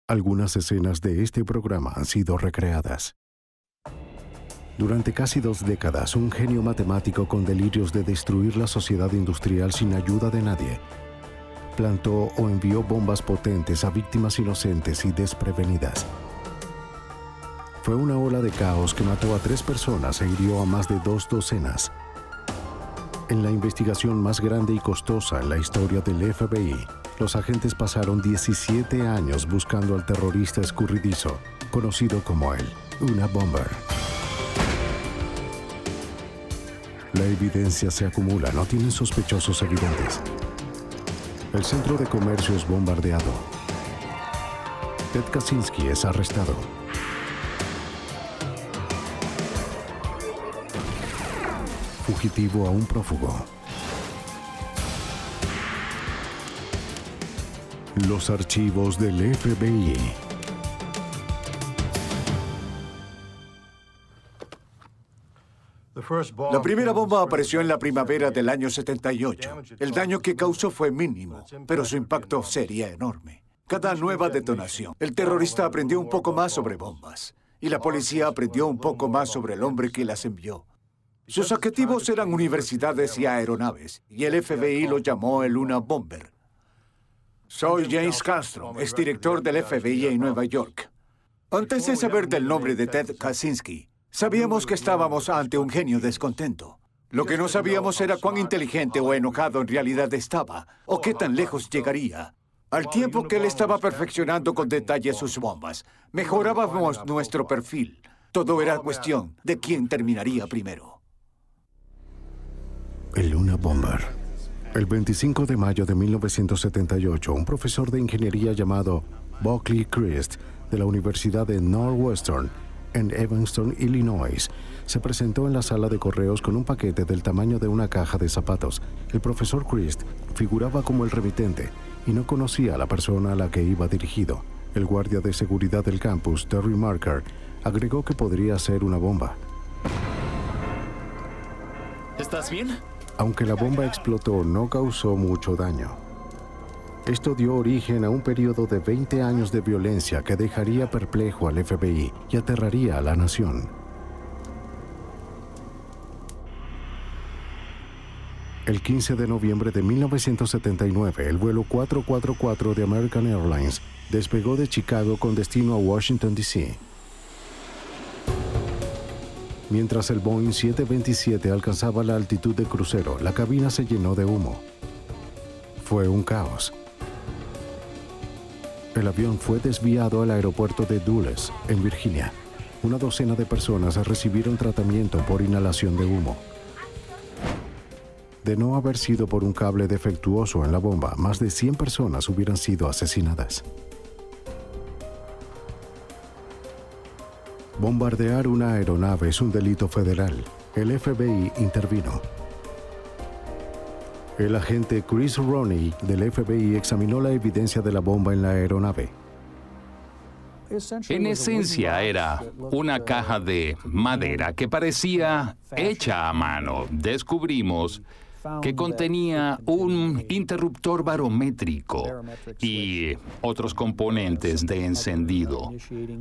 Algunas escenas de este programa han sido recreadas. Durante casi 2 décadas, un genio matemático con delirios de destruir la sociedad industrial sin ayuda de nadie, plantó o envió bombas potentes a víctimas inocentes y desprevenidas. Fue una ola de caos que mató a 3 personas e hirió a más de 2 docenas. En la investigación más grande y costosa en la historia del FBI, los agentes pasaron 17 años buscando al terrorista escurridizo, conocido como el Una Bomber. La evidencia se acumula, no tienen sospechosos evidentes. El centro de comercio es bombardeado. Ted Kaczynski es arrestado. Fugitivo a un prófugo. Los archivos del FBI. La primera bomba apareció en la primavera del año 78. El daño que causó fue mínimo, pero su impacto sería enorme. Cada nueva detonación, el terrorista aprendió un poco más sobre bombas, y la policía aprendió un poco más sobre el hombre que las envió. Sus objetivos eran universidades y aeronaves, y el FBI lo llamó el Una Bomber. Soy James Castro, exdirector del FBI en Nueva York. Antes de saber del nombre de Ted Kaczynski, sabíamos que estábamos ante un genio descontento. Lo que no sabíamos era cuán inteligente o enojado en realidad estaba, o qué tan lejos llegaría. Al tiempo que él estaba perfeccionando con detalle sus bombas, mejorábamos nuestro perfil. Todo era cuestión de quién terminaría primero. El Una Bomber. El 25 de mayo de 1978, un profesor de ingeniería llamado Buckley Christ de la Universidad de Northwestern en Evanston, Illinois, se presentó en la sala de correos con un paquete del tamaño de una caja de zapatos. El profesor Christ figuraba como el remitente y no conocía a la persona a la que iba dirigido. El guardia de seguridad del campus, Terry Marker, agregó que podría ser una bomba. ¿Estás bien? Aunque la bomba explotó, no causó mucho daño. Esto dio origen a un periodo de 20 años de violencia que dejaría perplejo al FBI y aterraría a la nación. El 15 de noviembre de 1979, el vuelo 444 de American Airlines despegó de Chicago con destino a Washington, D.C. Mientras el Boeing 727 alcanzaba la altitud de crucero, la cabina se llenó de humo. Fue un caos. El avión fue desviado al aeropuerto de Dulles, en Virginia. Una docena de personas recibieron tratamiento por inhalación de humo. De no haber sido por un cable defectuoso en la bomba, más de 100 personas hubieran sido asesinadas. Bombardear una aeronave es un delito federal. El FBI intervino. El agente Chris Roney del FBI examinó la evidencia de la bomba en la aeronave. En esencia era una caja de madera que parecía hecha a mano. Descubrimos que contenía un interruptor barométrico y otros componentes de encendido,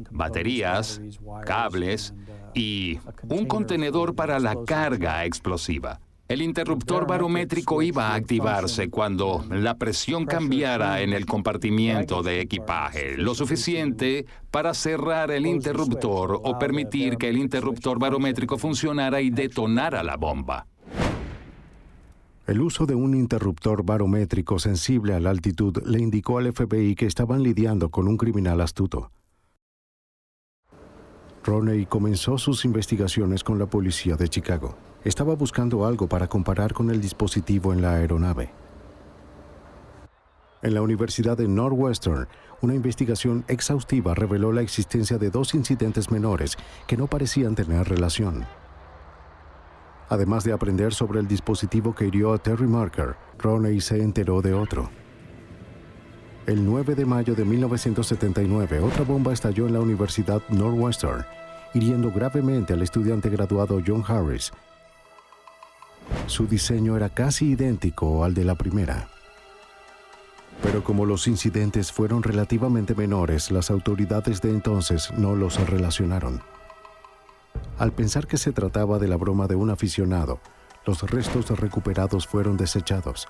baterías, cables y un contenedor para la carga explosiva. El interruptor barométrico iba a activarse cuando la presión cambiara en el compartimiento de equipaje, lo suficiente para cerrar el interruptor o permitir que el interruptor barométrico funcionara y detonara la bomba. El uso de un interruptor barométrico sensible a la altitud le indicó al FBI que estaban lidiando con un criminal astuto. Roney comenzó sus investigaciones con la policía de Chicago. Estaba buscando algo para comparar con el dispositivo en la aeronave. En la Universidad de Northwestern, una investigación exhaustiva reveló la existencia de 2 incidentes menores que no parecían tener relación. Además de aprender sobre el dispositivo que hirió a Terry Marker, Roney se enteró de otro. El 9 de mayo de 1979, otra bomba estalló en la Universidad Northwestern, hiriendo gravemente al estudiante graduado John Harris. Su diseño era casi idéntico al de la primera. Pero como los incidentes fueron relativamente menores, las autoridades de entonces no los relacionaron. Al pensar que se trataba de la broma de un aficionado, los restos recuperados fueron desechados.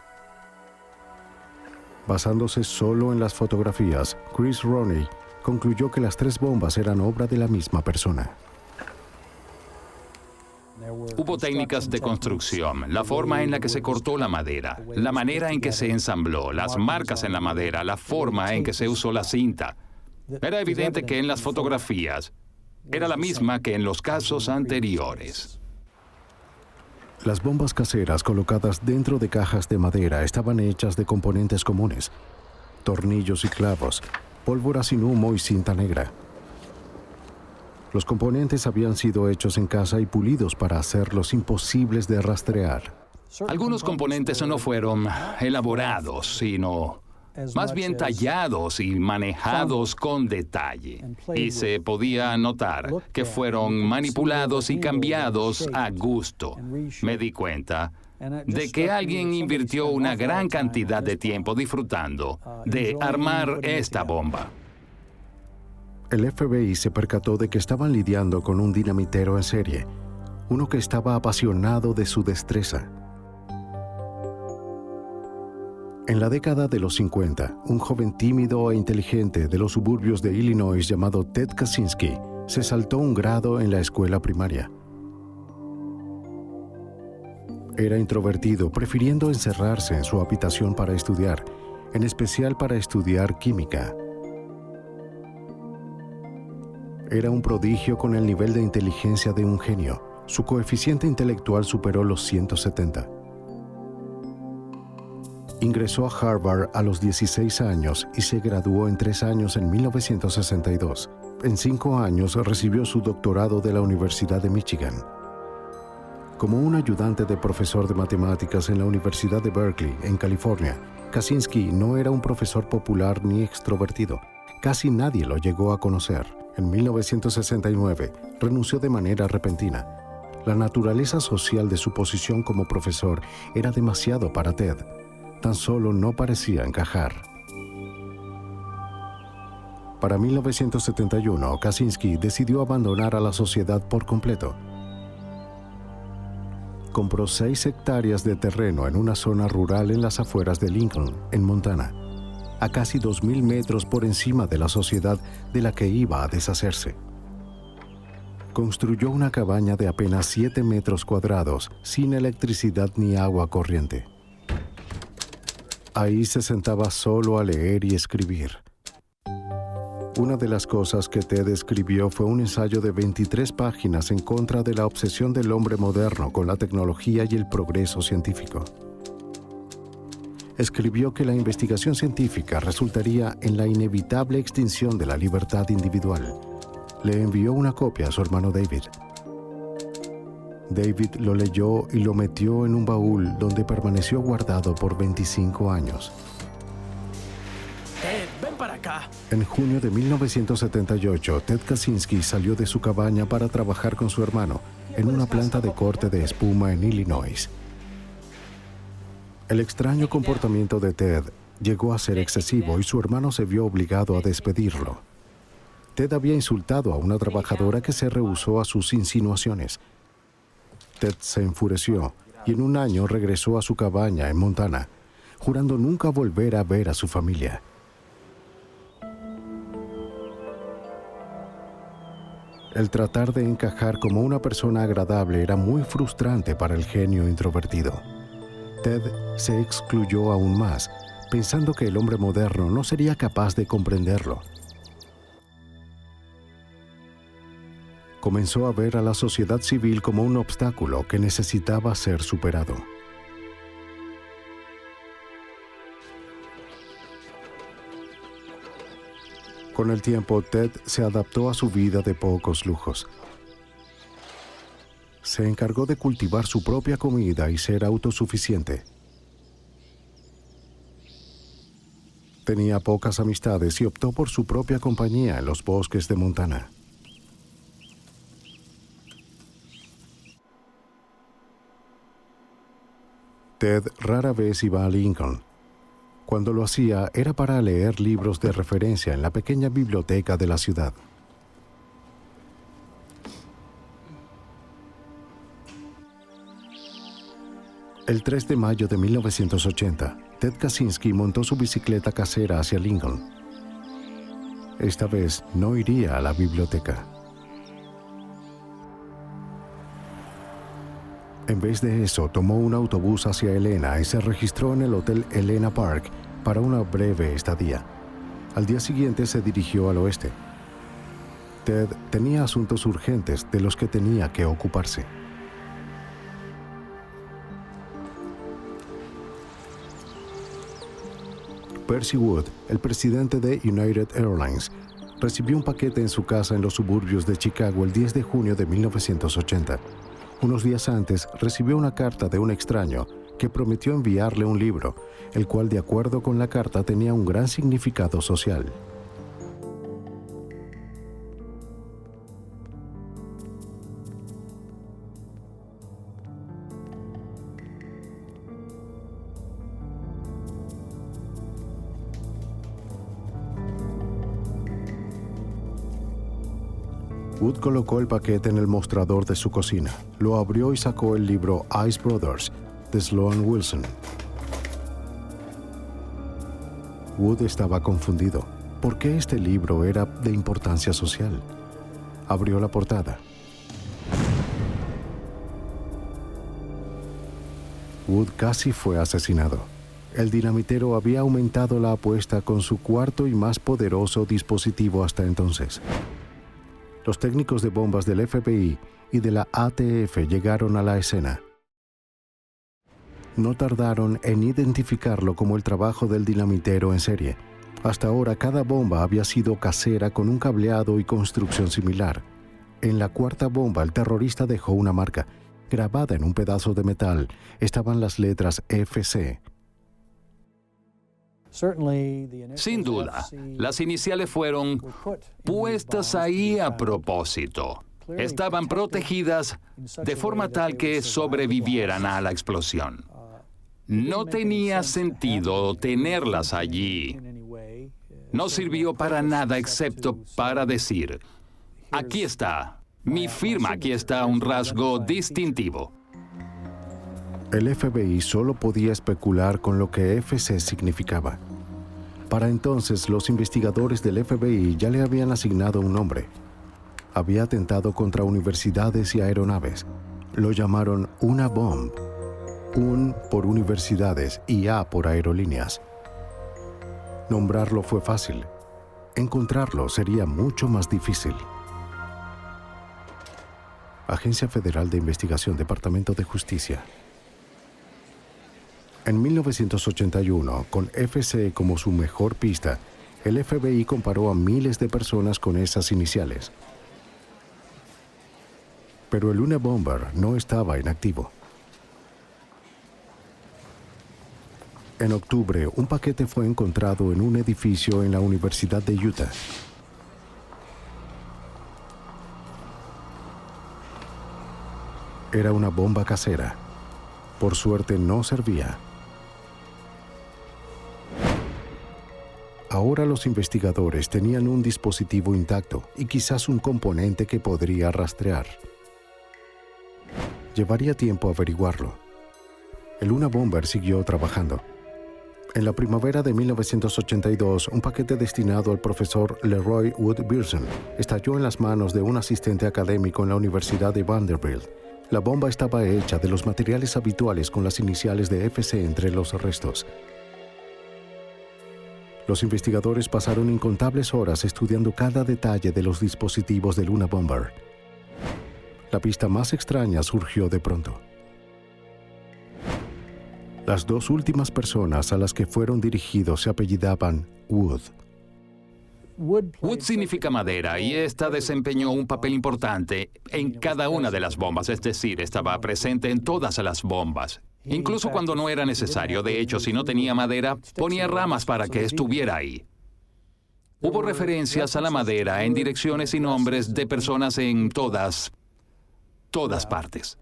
Basándose solo en las fotografías, Chris Roney concluyó que las 3 bombas eran obra de la misma persona. Hubo técnicas de construcción, la forma en la que se cortó la madera, la manera en que se ensambló, las marcas en la madera, la forma en que se usó la cinta. Era evidente que en las fotografías era la misma que en los casos anteriores. Las bombas caseras colocadas dentro de cajas de madera estaban hechas de componentes comunes: tornillos y clavos, pólvora sin humo y cinta negra. Los componentes habían sido hechos en casa y pulidos para hacerlos imposibles de rastrear. Algunos componentes no fueron elaborados, sino más bien tallados y manejados con detalle. Y se podía notar que fueron manipulados y cambiados a gusto. Me di cuenta de que alguien invirtió una gran cantidad de tiempo disfrutando de armar esta bomba. El FBI se percató de que estaban lidiando con un dinamitero en serie, uno que estaba apasionado de su destreza. En la década de los 50, un joven tímido e inteligente de los suburbios de Illinois llamado Ted Kaczynski se saltó un grado en la escuela primaria. Era introvertido, prefiriendo encerrarse en su habitación para estudiar, en especial para estudiar química. Era un prodigio con el nivel de inteligencia de un genio. Su coeficiente intelectual superó los 170. Ingresó a Harvard a los 16 años y se graduó en 3 años en 1962. En 5 años recibió su doctorado de la Universidad de Michigan. Como un ayudante de profesor de matemáticas en la Universidad de Berkeley, en California, Kaczynski no era un profesor popular ni extrovertido. Casi nadie lo llegó a conocer. En 1969, renunció de manera repentina. La naturaleza social de su posición como profesor era demasiado para Ted. Tan solo no parecía encajar. Para 1971, Kaczynski decidió abandonar a la sociedad por completo. Compró 6 hectáreas de terreno en una zona rural en las afueras de Lincoln, en Montana, a casi 2,000 metros por encima de la sociedad de la que iba a deshacerse. Construyó una cabaña de apenas 7 metros cuadrados, sin electricidad ni agua corriente. Ahí se sentaba solo a leer y escribir. Una de las cosas que Ted escribió fue un ensayo de 23 páginas en contra de la obsesión del hombre moderno con la tecnología y el progreso científico. Escribió que la investigación científica resultaría en la inevitable extinción de la libertad individual. Le envió una copia a su hermano David. David lo leyó y lo metió en un baúl donde permaneció guardado por 25 años. Ven para acá. En junio de 1978, Ted Kaczynski salió de su cabaña para trabajar con su hermano en una planta de corte de espuma en Illinois. El extraño comportamiento de Ted llegó a ser excesivo y su hermano se vio obligado a despedirlo. Ted había insultado a una trabajadora que se rehusó a sus insinuaciones. Ted se enfureció y en un año regresó a su cabaña en Montana, jurando nunca volver a ver a su familia. El tratar de encajar como una persona agradable era muy frustrante para el genio introvertido. Ted se excluyó aún más, pensando que el hombre moderno no sería capaz de comprenderlo. Comenzó a ver a la sociedad civil como un obstáculo que necesitaba ser superado. Con el tiempo, Ted se adaptó a su vida de pocos lujos. Se encargó de cultivar su propia comida y ser autosuficiente. Tenía pocas amistades y optó por su propia compañía en los bosques de Montana. Ted rara vez iba a Lincoln. Cuando lo hacía, era para leer libros de referencia en la pequeña biblioteca de la ciudad. El 3 de mayo de 1980, Ted Kaczynski montó su bicicleta casera hacia Lincoln. Esta vez no iría a la biblioteca. En vez de eso, tomó un autobús hacia Helena y se registró en el Hotel Helena Park para una breve estadía. Al día siguiente se dirigió al oeste. Ted tenía asuntos urgentes de los que tenía que ocuparse. Percy Wood, el presidente de United Airlines, recibió un paquete en su casa en los suburbios de Chicago el 10 de junio de 1980. Unos días antes, recibió una carta de un extraño que prometió enviarle un libro, el cual, de acuerdo con la carta, tenía un gran significado social. Wood colocó el paquete en el mostrador de su cocina, lo abrió y sacó el libro Ice Brothers, de Sloan Wilson. Wood estaba confundido. ¿Por qué este libro era de importancia social? Abrió la portada. Wood casi fue asesinado. El dinamitero había aumentado la apuesta con su cuarto y más poderoso dispositivo hasta entonces. Los técnicos de bombas del FBI y de la ATF llegaron a la escena. No tardaron en identificarlo como el trabajo del dinamitero en serie. Hasta ahora, cada bomba había sido casera con un cableado y construcción similar. En la cuarta bomba, el terrorista dejó una marca. Grabada en un pedazo de metal, estaban las letras FC. Sin duda, las iniciales fueron puestas ahí a propósito. Estaban protegidas de forma tal que sobrevivieran a la explosión. No tenía sentido tenerlas allí. No sirvió para nada excepto para decir, aquí está, mi firma, aquí está un rasgo distintivo. El FBI solo podía especular con lo que FC significaba. Para entonces, los investigadores del FBI ya le habían asignado un nombre. Había atentado contra universidades y aeronaves. Lo llamaron una bomb. Un por universidades y A por aerolíneas. Nombrarlo fue fácil. Encontrarlo sería mucho más difícil. Agencia Federal de Investigación, Departamento de Justicia. En 1981, con FC como su mejor pista, el FBI comparó a miles de personas con esas iniciales. Pero el Unabomber no estaba inactivo. En octubre, un paquete fue encontrado en un edificio en la Universidad de Utah. Era una bomba casera. Por suerte no servía. Ahora los investigadores tenían un dispositivo intacto y quizás un componente que podría rastrear. Llevaría tiempo averiguarlo. El Unabomber siguió trabajando. En la primavera de 1982, un paquete destinado al profesor Leroy Wood Pearson estalló en las manos de un asistente académico en la Universidad de Vanderbilt. La bomba estaba hecha de los materiales habituales con las iniciales de FC entre los restos. Los investigadores pasaron incontables horas estudiando cada detalle de los dispositivos del Unabomber. La pista más extraña surgió de pronto. Las dos últimas personas a las que fueron dirigidos se apellidaban Wood. Wood significa madera y esta desempeñó un papel importante en cada una de las bombas, es decir, estaba presente en todas las bombas. Incluso cuando no era necesario. De hecho, si no tenía madera, ponía ramas para que estuviera ahí. Hubo referencias a la madera en direcciones y nombres de personas en todas partes.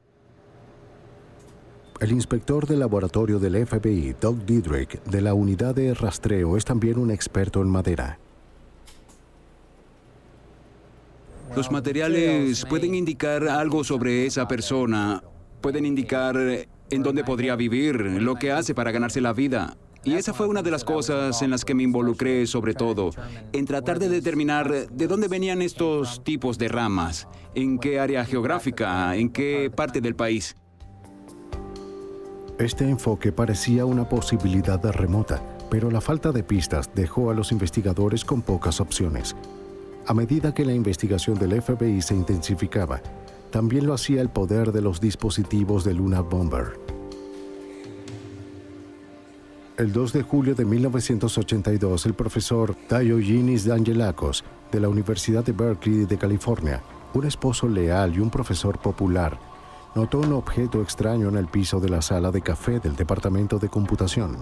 El inspector del laboratorio del FBI, Doug Diedrich, de la unidad de rastreo, es también un experto en madera. Los materiales pueden indicar algo sobre esa persona, pueden indicar en dónde podría vivir, lo que hace para ganarse la vida. Y esa fue una de las cosas en las que me involucré sobre todo, en tratar de determinar de dónde venían estos tipos de ramas, en qué área geográfica, en qué parte del país. Este enfoque parecía una posibilidad remota, pero la falta de pistas dejó a los investigadores con pocas opciones. A medida que la investigación del FBI se intensificaba, también lo hacía el poder de los dispositivos de Luna Bomber. El 2 de julio de 1982, el profesor Diogenis Angelakos, de la Universidad de Berkeley de California, un esposo leal y un profesor popular, notó un objeto extraño en el piso de la sala de café del departamento de computación.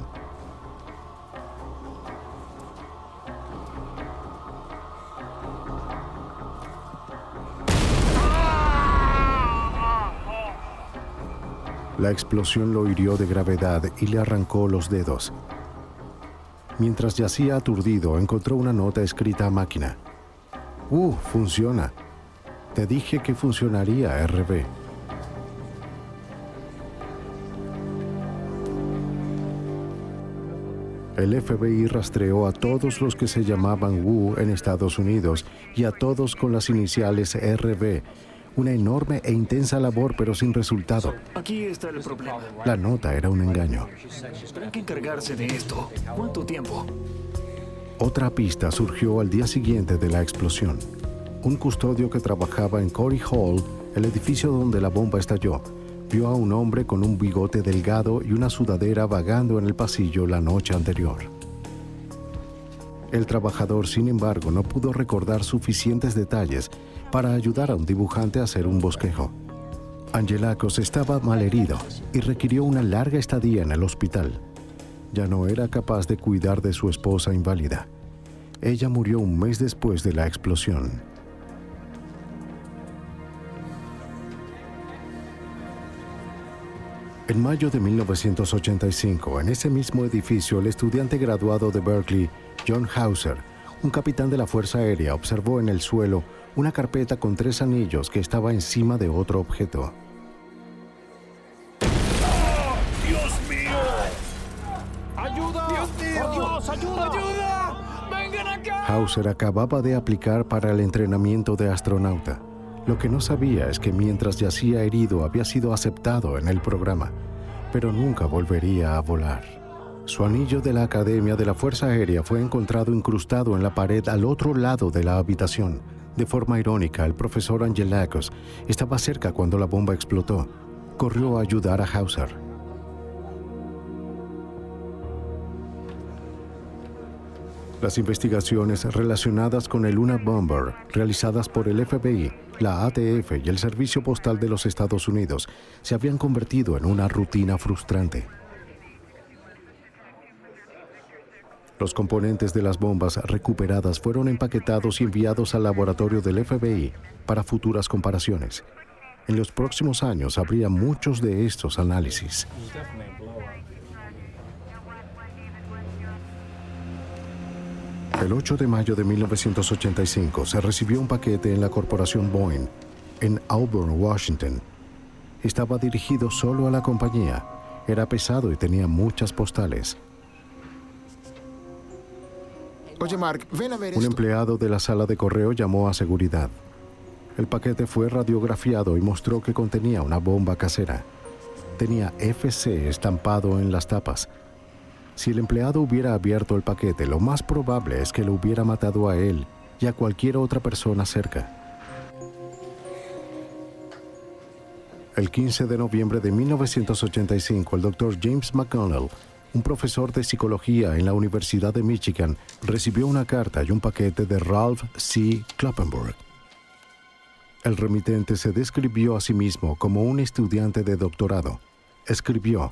La explosión lo hirió de gravedad y le arrancó los dedos. Mientras yacía aturdido, encontró una nota escrita a máquina. Funciona. Te dije que funcionaría, RB. El FBI rastreó a todos los que se llamaban Wu en Estados Unidos y a todos con las iniciales RB. Una enorme e intensa labor, pero sin resultado. Aquí está el problema. La nota era un engaño. Tienen que encargarse de esto. ¿Cuánto tiempo? Otra pista surgió al día siguiente de la explosión. Un custodio que trabajaba en Corey Hall, el edificio donde la bomba estalló, vio a un hombre con un bigote delgado y una sudadera vagando en el pasillo la noche anterior. El trabajador, sin embargo, no pudo recordar suficientes detalles para ayudar a un dibujante a hacer un bosquejo. Angelakos estaba malherido y requirió una larga estadía en el hospital. Ya no era capaz de cuidar de su esposa inválida. Ella murió un mes después de la explosión. En mayo de 1985, en ese mismo edificio, el estudiante graduado de Berkeley, John Hauser, un capitán de la Fuerza Aérea, observó en el suelo una carpeta con 3 anillos que estaba encima de otro objeto. ¡Oh, Dios mío! ¡Ayuda! ¡Dios mío! ¡Por Dios, ayuda! ¡Ayuda! ¡Vengan acá! Hauser acababa de aplicar para el entrenamiento de astronauta. Lo que no sabía es que mientras yacía herido había sido aceptado en el programa, pero nunca volvería a volar. Su anillo de la Academia de la Fuerza Aérea fue encontrado incrustado en la pared al otro lado de la habitación. De forma irónica, el profesor Angelakos estaba cerca cuando la bomba explotó. Corrió a ayudar a Hauser. Las investigaciones relacionadas con el Luna Bomber, realizadas por el FBI, la ATF y el Servicio Postal de los Estados Unidos, se habían convertido en una rutina frustrante. Los componentes de las bombas recuperadas fueron empaquetados y enviados al laboratorio del FBI para futuras comparaciones. En los próximos años habría muchos de estos análisis. El 8 de mayo de 1985 se recibió un paquete en la corporación Boeing, en Auburn, Washington. Estaba dirigido solo a la compañía. Era pesado y tenía muchas postales. Oye, Mark, ven a ver Un esto. empleado de la sala de correo llamó a seguridad. El paquete fue radiografiado y mostró que contenía una bomba casera. Tenía FC estampado en las tapas. Si el empleado hubiera abierto el paquete, lo más probable es que lo hubiera matado a él y a cualquier otra persona cerca. El 15 de noviembre de 1985, el Dr. James McConnell, un profesor de psicología en la Universidad de Michigan, recibió una carta y un paquete de Ralph C. Kloppenburg. El remitente se describió a sí mismo como un estudiante de doctorado. Escribió: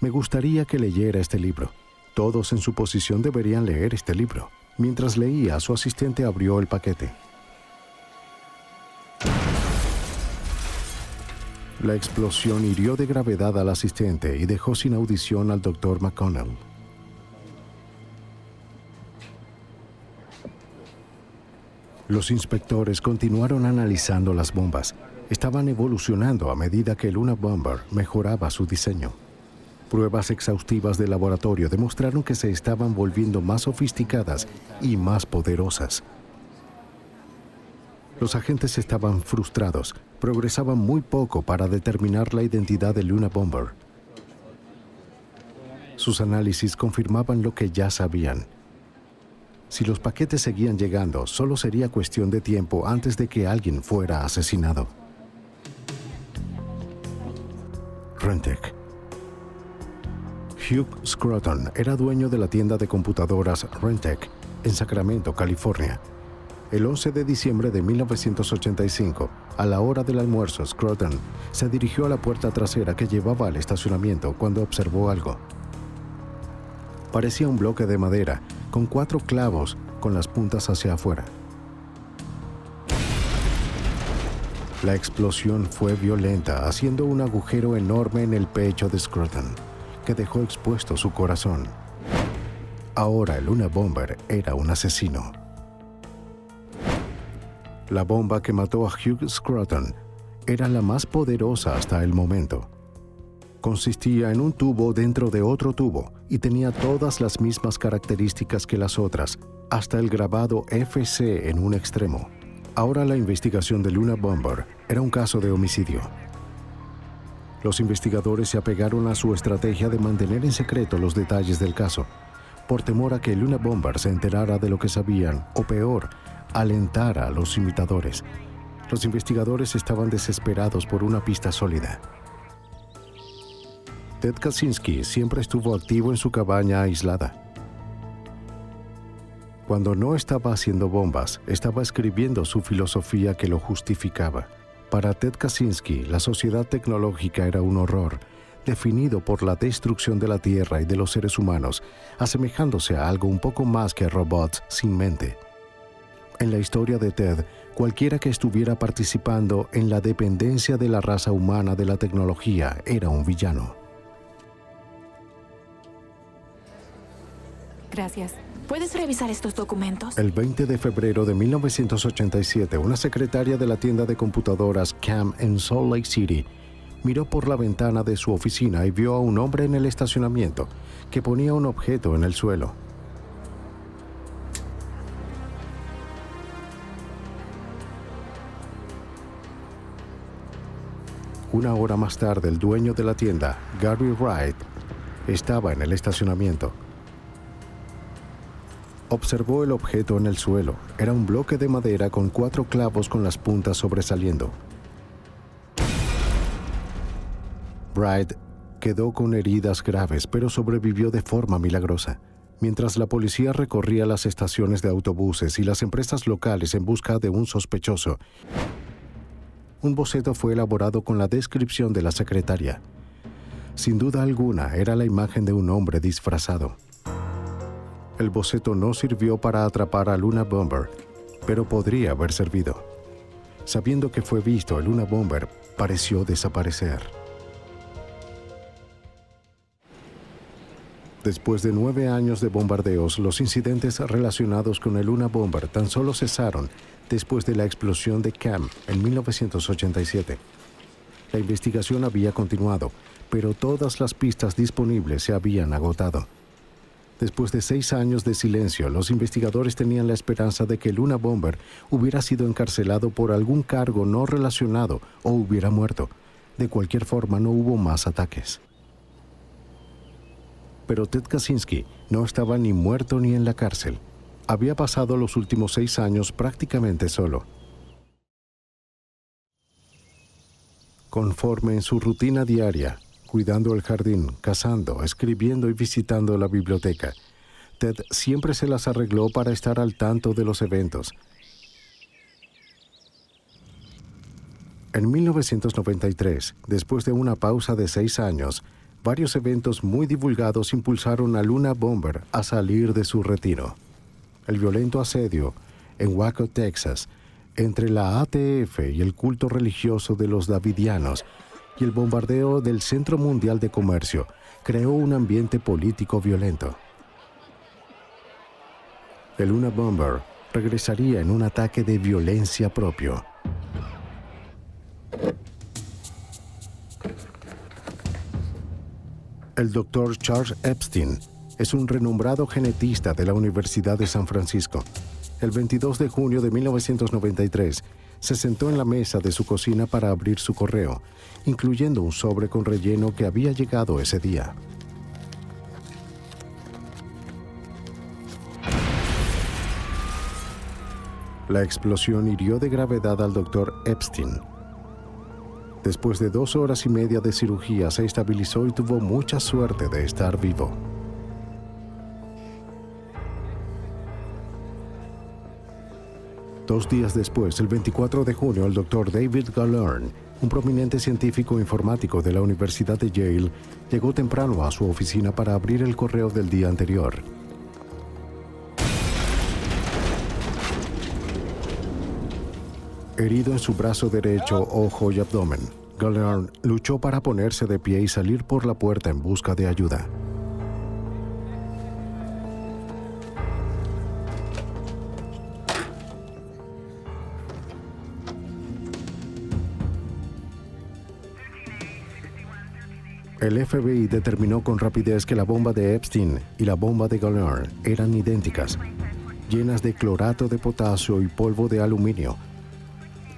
«Me gustaría que leyera este libro. Todos en su posición deberían leer este libro». Mientras leía, su asistente abrió el paquete. La explosión hirió de gravedad al asistente y dejó sin audición al Dr. McConnell. Los inspectores continuaron analizando las bombas. Estaban evolucionando a medida que el Unabomber mejoraba su diseño. Pruebas exhaustivas de laboratorio demostraron que se estaban volviendo más sofisticadas y más poderosas. Los agentes estaban frustrados. Progresaban muy poco para determinar la identidad del Unabomber. Sus análisis confirmaban lo que ya sabían. Si los paquetes seguían llegando, solo sería cuestión de tiempo antes de que alguien fuera asesinado. Rentec. Hugh Scruton era dueño de la tienda de computadoras Rentec en Sacramento, California. El 11 de diciembre de 1985, a la hora del almuerzo, Scruton se dirigió a la puerta trasera que llevaba al estacionamiento cuando observó algo. Parecía un bloque de madera con 4 clavos con las puntas hacia afuera. La explosión fue violenta, haciendo un agujero enorme en el pecho de Scruton, que dejó expuesto su corazón. Ahora el Unabomber era un asesino. La bomba que mató a Hugh Scruton era la más poderosa hasta el momento. Consistía en un tubo dentro de otro tubo y tenía todas las mismas características que las otras, hasta el grabado FC en un extremo. Ahora la investigación del Unabomber era un caso de homicidio. Los investigadores se apegaron a su estrategia de mantener en secreto los detalles del caso, por temor a que el Unabomber se enterara de lo que sabían, o peor, alentara a los imitadores. Los investigadores estaban desesperados por una pista sólida. Ted Kaczynski siempre estuvo activo en su cabaña aislada. Cuando no estaba haciendo bombas, estaba escribiendo su filosofía que lo justificaba. Para Ted Kaczynski, la sociedad tecnológica era un horror, definido por la destrucción de la Tierra y de los seres humanos, asemejándose a algo un poco más que robots sin mente. En la historia de Ted, cualquiera que estuviera participando en la dependencia de la raza humana de la tecnología era un villano. Gracias. ¿Puedes revisar estos documentos? El 20 de febrero de 1987, una secretaria de la tienda de computadoras CAM en Salt Lake City miró por la ventana de su oficina y vio a un hombre en el estacionamiento que ponía un objeto en el suelo. Una hora más tarde, el dueño de la tienda, Gary Wright, estaba en el estacionamiento. Observó el objeto en el suelo. Era un bloque de madera con 4 clavos con las puntas sobresaliendo. Wright quedó con heridas graves, pero sobrevivió de forma milagrosa. Mientras la policía recorría las estaciones de autobuses y las empresas locales en busca de un sospechoso, un boceto fue elaborado con la descripción de la secretaria. Sin duda alguna, era la imagen de un hombre disfrazado. El boceto no sirvió para atrapar al Unabomber, pero podría haber servido. Sabiendo que fue visto, el Unabomber pareció desaparecer. Después de 9 años de bombardeos, los incidentes relacionados con el Unabomber tan solo cesaron después de la explosión de Cam en 1987. La investigación había continuado, pero todas las pistas disponibles se habían agotado. Después de 6 años de silencio, los investigadores tenían la esperanza de que el Unabomber hubiera sido encarcelado por algún cargo no relacionado o hubiera muerto. De cualquier forma, no hubo más ataques. Pero Ted Kaczynski no estaba ni muerto ni en la cárcel. Había pasado los últimos 6 años prácticamente solo. Conforme en su rutina diaria, cuidando el jardín, cazando, escribiendo y visitando la biblioteca, Ted siempre se las arregló para estar al tanto de los eventos. En 1993, después de una pausa de 6 años, varios eventos muy divulgados impulsaron al Unabomber a salir de su retiro. El violento asedio en Waco, Texas, entre la ATF y el culto religioso de los Davidianos, y el bombardeo del Centro Mundial de Comercio creó un ambiente político violento. El Unabomber regresaría en un ataque de violencia propio. El Dr. Charles Epstein es un renombrado genetista de la Universidad de San Francisco. El 22 de junio de 1993, se sentó en la mesa de su cocina para abrir su correo, incluyendo un sobre con relleno que había llegado ese día. La explosión hirió de gravedad al Dr. Epstein. Después de 2 horas y media de cirugía, se estabilizó y tuvo mucha suerte de estar vivo. Dos días después, el 24 de junio, el Dr. David Galern, un prominente científico informático de la Universidad de Yale, llegó temprano a su oficina para abrir el correo del día anterior. Herido en su brazo derecho, ojo y abdomen, Galern luchó para ponerse de pie y salir por la puerta en busca de ayuda. El FBI determinó con rapidez que la bomba de Epstein y la bomba de Galern eran idénticas, llenas de clorato de potasio y polvo de aluminio.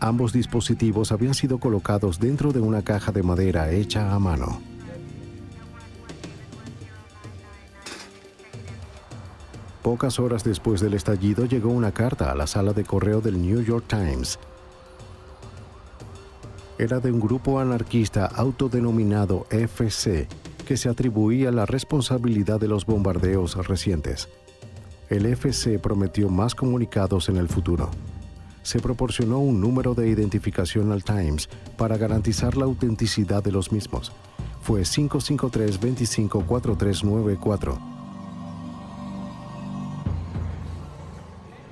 Ambos dispositivos habían sido colocados dentro de una caja de madera hecha a mano. Pocas horas después del estallido llegó una carta a la sala de correo del New York Times. Era de un grupo anarquista autodenominado FC, que se atribuía la responsabilidad de los bombardeos recientes. El FC prometió más comunicados en el futuro. Se proporcionó un número de identificación al Times para garantizar la autenticidad de los mismos. Fue 553-254394.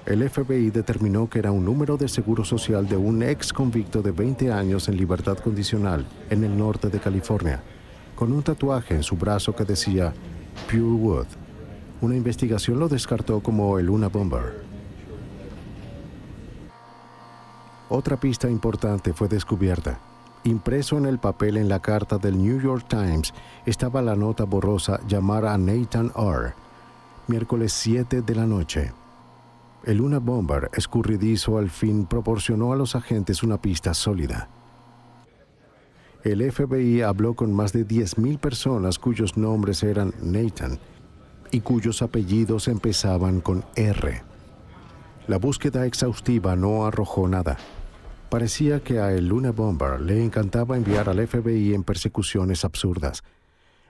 El FBI determinó que era un número de seguro social de un ex convicto de 20 años en libertad condicional en el norte de California, con un tatuaje en su brazo que decía Pure Wood. Una investigación lo descartó como el Unabomber. Otra pista importante fue descubierta. Impreso en el papel en la carta del New York Times estaba la nota borrosa llamar a Nathan R. Miércoles 7 de la noche. El Unabomber escurridizo al fin proporcionó a los agentes una pista sólida. El FBI habló con más de 10,000 personas cuyos nombres eran Nathan y cuyos apellidos empezaban con R. La búsqueda exhaustiva no arrojó nada. Parecía que a el Unabomber le encantaba enviar al FBI en persecuciones absurdas.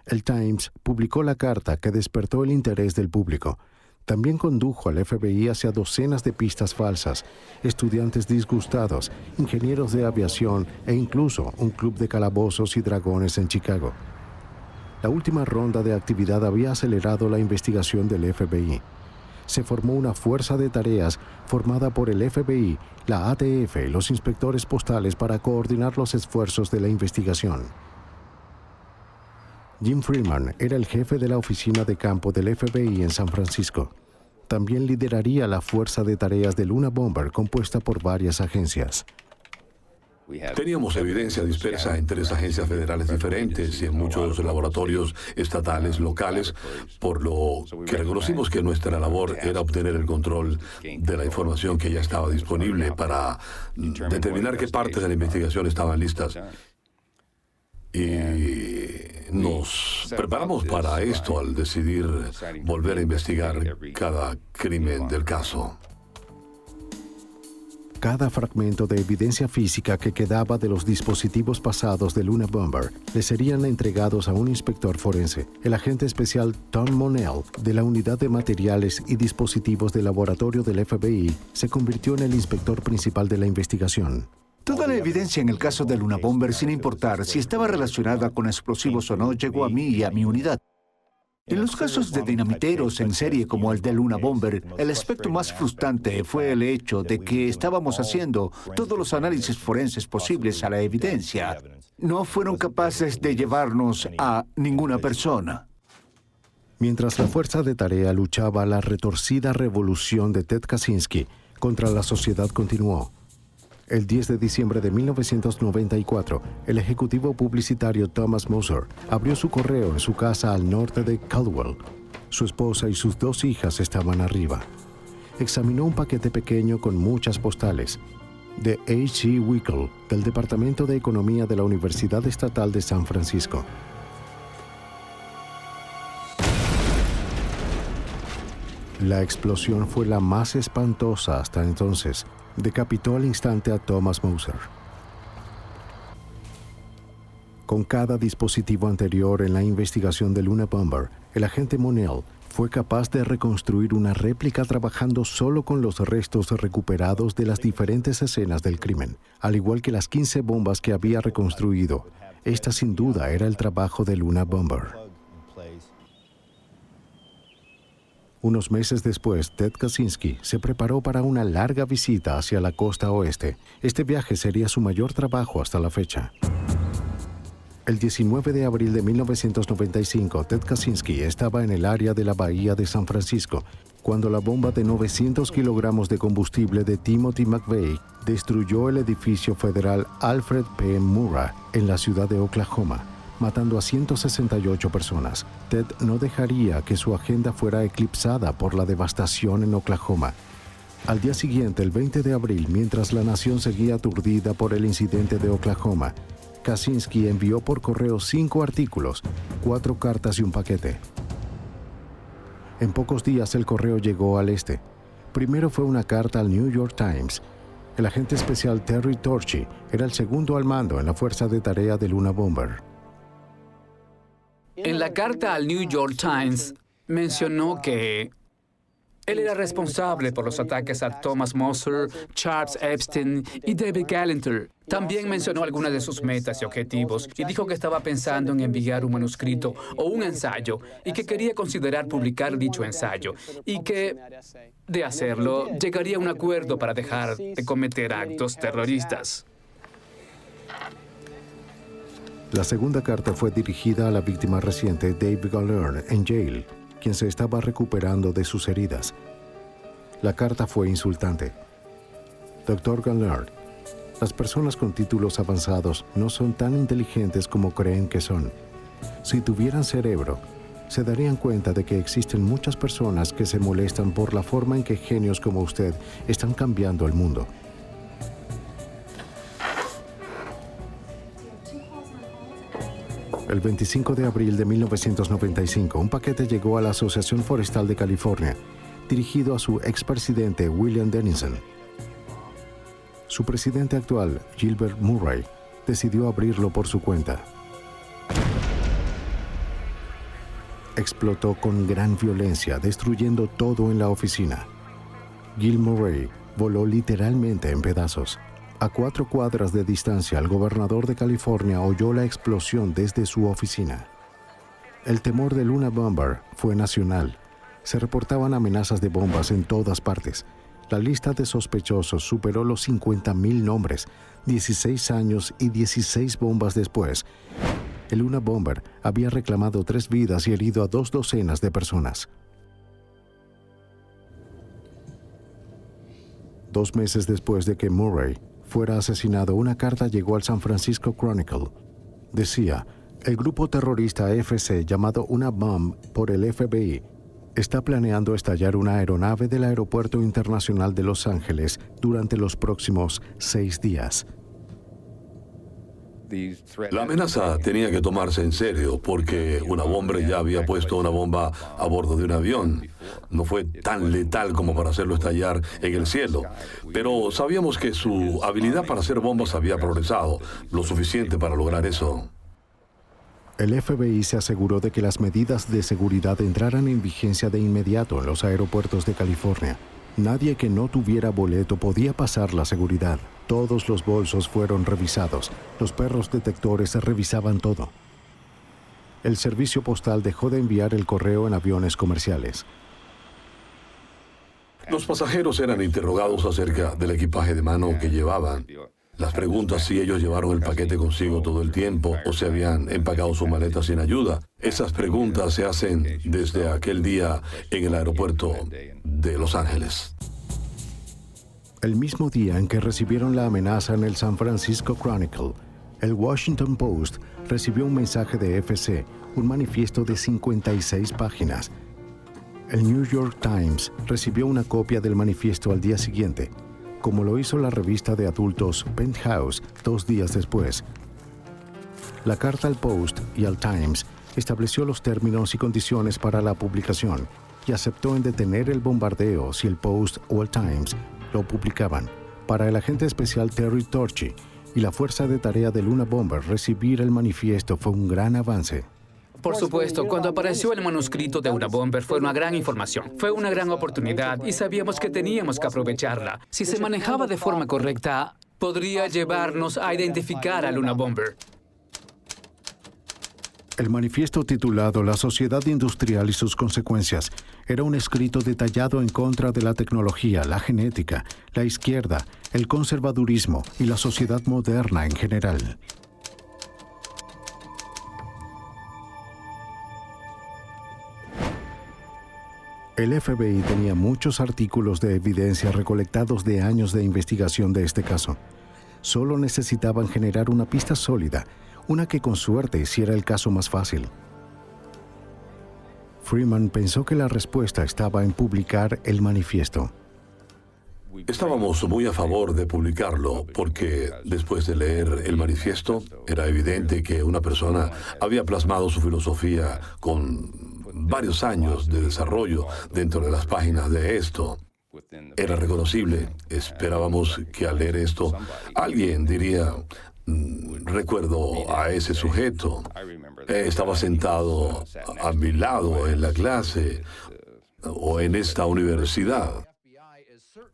El Times publicó la carta que despertó el interés del público. También condujo al FBI hacia docenas de pistas falsas, estudiantes disgustados, ingenieros de aviación e incluso un club de calabozos y dragones en Chicago. La última ronda de actividad había acelerado la investigación del FBI. Se formó una fuerza de tareas formada por el FBI, la ATF y los inspectores postales para coordinar los esfuerzos de la investigación. Jim Freeman era el jefe de la oficina de campo del FBI en San Francisco. También lideraría la fuerza de tareas del Unabomber compuesta por varias agencias. Teníamos evidencia dispersa en 3 agencias federales diferentes y en muchos laboratorios estatales locales, por lo que reconocimos que nuestra labor era obtener el control de la información que ya estaba disponible para determinar qué partes de la investigación estaban listas. Y nos preparamos para esto al decidir volver a investigar cada crimen del caso. Cada fragmento de evidencia física que quedaba de los dispositivos pasados del Unabomber le serían entregados a un inspector forense, el agente especial Tom Monell de la Unidad de Materiales y Dispositivos del Laboratorio del FBI se convirtió en el inspector principal de la investigación. Toda la evidencia en el caso del Unabomber, sin importar si estaba relacionada con explosivos o no, llegó a mí y a mi unidad. En los casos de dinamiteros en serie como el de Luna Bomber, el aspecto más frustrante fue el hecho de que estábamos haciendo todos los análisis forenses posibles a la evidencia. No fueron capaces de llevarnos a ninguna persona. Mientras la fuerza de tarea luchaba la retorcida revolución de Ted Kaczynski contra la sociedad continuó. El 10 de diciembre de 1994, el ejecutivo publicitario Thomas Moser abrió su correo en su casa al norte de Caldwell. Su esposa y sus 2 hijas estaban arriba. Examinó un paquete pequeño con muchas postales. De H.G. Wickle, del Departamento de Economía de la Universidad Estatal de San Francisco. La explosión fue la más espantosa hasta entonces. Decapitó al instante a Thomas Moser. Con cada dispositivo anterior en la investigación de Luna Bomber, el agente Monell fue capaz de reconstruir una réplica trabajando solo con los restos recuperados de las diferentes escenas del crimen, al igual que las 15 bombas que había reconstruido. Esta sin duda era el trabajo de Luna Bomber. Unos meses después, Ted Kaczynski se preparó para una larga visita hacia la costa oeste. Este viaje sería su mayor trabajo hasta la fecha. El 19 de abril de 1995, Ted Kaczynski estaba en el área de la bahía de San Francisco cuando la bomba de 900 kilogramos de combustible de Timothy McVeigh destruyó el edificio federal Alfred P. Murrah en la ciudad de Oklahoma, matando a 168 personas. Ted no dejaría que su agenda fuera eclipsada por la devastación en Oklahoma. Al día siguiente, el 20 de abril, mientras la nación seguía aturdida por el incidente de Oklahoma, Kaczynski envió por correo 5 artículos, 4 cartas y un paquete. En pocos días el correo llegó al este. Primero fue una carta al New York Times. El agente especial Terry Torchy era el segundo al mando en la fuerza de tarea de Luna Bomber. En la carta al New York Times mencionó que él era responsable por los ataques a Thomas Moser, Charles Epstein y David Galanter. También mencionó algunas de sus metas y objetivos y dijo que estaba pensando en enviar un manuscrito o un ensayo y que quería considerar publicar dicho ensayo y que, de hacerlo, llegaría a un acuerdo para dejar de cometer actos terroristas. La segunda carta fue dirigida a la víctima reciente David Gallaert en Yale, quien se estaba recuperando de sus heridas. La carta fue insultante. Dr. Gallaert, las personas con títulos avanzados no son tan inteligentes como creen que son. Si tuvieran cerebro, se darían cuenta de que existen muchas personas que se molestan por la forma en que genios como usted están cambiando el mundo. El 25 de abril de 1995, un paquete llegó a la Asociación Forestal de California, dirigido a su expresidente William Dennison. Su presidente actual, Gilbert Murray, decidió abrirlo por su cuenta. Explotó con gran violencia, destruyendo todo en la oficina. Gil Murray voló literalmente en pedazos. A 4 cuadras de distancia, el gobernador de California oyó la explosión desde su oficina. El temor de Luna Bomber fue nacional. Se reportaban amenazas de bombas en todas partes. La lista de sospechosos superó los 50,000 nombres. 16 años y 16 bombas después, el Luna Bomber había reclamado 3 vidas y herido a 2 docenas de personas. 2 meses después de que Murray fuera asesinado, una carta llegó al San Francisco Chronicle. Decía, el grupo terrorista FC llamado Una Bomb por el FBI está planeando estallar una aeronave del Aeropuerto Internacional de Los Ángeles durante los próximos 6 días. La amenaza tenía que tomarse en serio porque una bomba ya había puesto una bomba a bordo de un avión. No fue tan letal como para hacerlo estallar en el cielo, pero sabíamos que su habilidad para hacer bombas había progresado, lo suficiente para lograr eso. El FBI se aseguró de que las medidas de seguridad entraran en vigencia de inmediato en los aeropuertos de California. Nadie que no tuviera boleto podía pasar la seguridad. Todos los bolsos fueron revisados. Los perros detectores revisaban todo. el servicio postal dejó de enviar el correo en aviones comerciales. Los pasajeros eran interrogados acerca del equipaje de mano que llevaban. Las preguntas si ellos llevaron el paquete consigo todo el tiempo o si habían empacado su maleta sin ayuda. Esas preguntas se hacen desde aquel día en el aeropuerto de Los Ángeles. El mismo día en que recibieron la amenaza en el San Francisco Chronicle, el Washington Post recibió un mensaje de FC, un manifiesto de 56 páginas. El New York Times recibió una copia del manifiesto al día siguiente, como lo hizo la revista de adultos Penthouse 2 días después. La carta al Post y al Times estableció los términos y condiciones para la publicación y aceptó en detener el bombardeo si el Post o el Times lo publicaban. Para el agente especial Terry Torchy y la fuerza de tarea del Unabomber, recibir el manifiesto fue un gran avance. Por supuesto, cuando apareció el manuscrito de Unabomber fue una gran información. Fue una gran oportunidad y sabíamos que teníamos que aprovecharla. Si se manejaba de forma correcta, podría llevarnos a identificar al Unabomber. El manifiesto titulado La Sociedad Industrial y sus consecuencias era un escrito detallado en contra de la tecnología, la genética, la izquierda, el conservadurismo y la sociedad moderna en general. El FBI tenía muchos artículos de evidencia recolectados de años de investigación de este caso. Solo necesitaban generar una pista sólida, una que con suerte hiciera el caso más fácil. Freeman pensó que la respuesta estaba en publicar el manifiesto. Estábamos muy a favor de publicarlo porque después de leer el manifiesto era evidente que una persona había plasmado su filosofía con varios años de desarrollo dentro de las páginas de esto. Era reconocible. Esperábamos que al leer esto alguien diría: recuerdo a ese sujeto. Estaba sentado a mi lado en la clase o en esta universidad.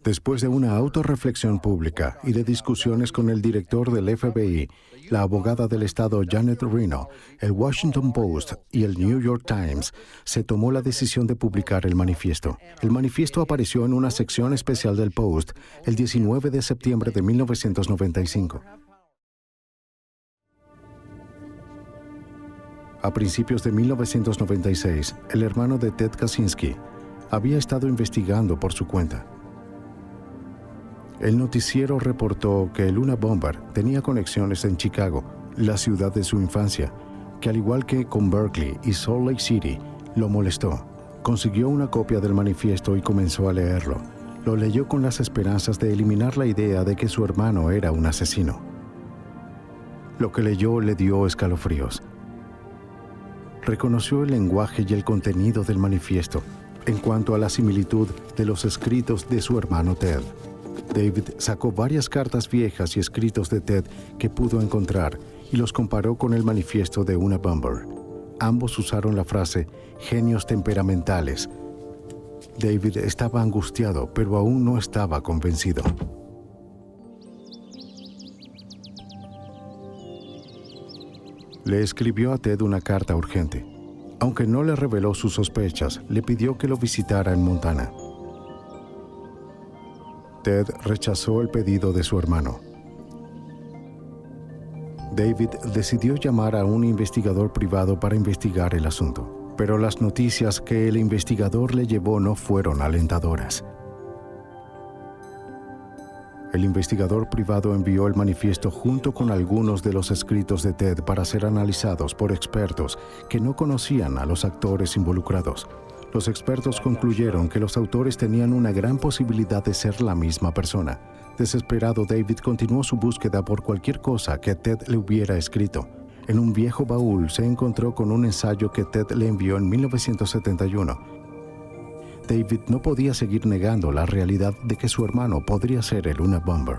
Después de una autorreflexión pública y de discusiones con el director del FBI, la abogada del estado Janet Reno, el Washington Post y el New York Times, se tomó la decisión de publicar el manifiesto. El manifiesto apareció en una sección especial del Post el 19 de septiembre de 1995. A principios de 1996, el hermano de Ted Kaczynski había estado investigando por su cuenta. El noticiero reportó que el Unabomber tenía conexiones en Chicago, la ciudad de su infancia, que al igual que con Berkeley y Salt Lake City, lo molestó. Consiguió una copia del manifiesto y comenzó a leerlo. Lo leyó con las esperanzas de eliminar la idea de que su hermano era un asesino. Lo que leyó le dio escalofríos. Reconoció el lenguaje y el contenido del manifiesto en cuanto a la similitud de los escritos de su hermano Ted. David sacó varias cartas viejas y escritos de Ted que pudo encontrar y los comparó con el manifiesto de Unabomber. Ambos usaron la frase «genios temperamentales». David estaba angustiado, pero aún no estaba convencido. Le escribió a Ted una carta urgente. Aunque no le reveló sus sospechas, le pidió que lo visitara en Montana. Ted rechazó el pedido de su hermano. David decidió llamar a un investigador privado para investigar el asunto, pero las noticias que el investigador le llevó no fueron alentadoras. El investigador privado envió el manifiesto junto con algunos de los escritos de Ted para ser analizados por expertos que no conocían a los actores involucrados. Los expertos concluyeron que los autores tenían una gran posibilidad de ser la misma persona. Desesperado, David continuó su búsqueda por cualquier cosa que Ted le hubiera escrito. En un viejo baúl se encontró con un ensayo que Ted le envió en 1971. David no podía seguir negando la realidad de que su hermano podría ser el Unabomber.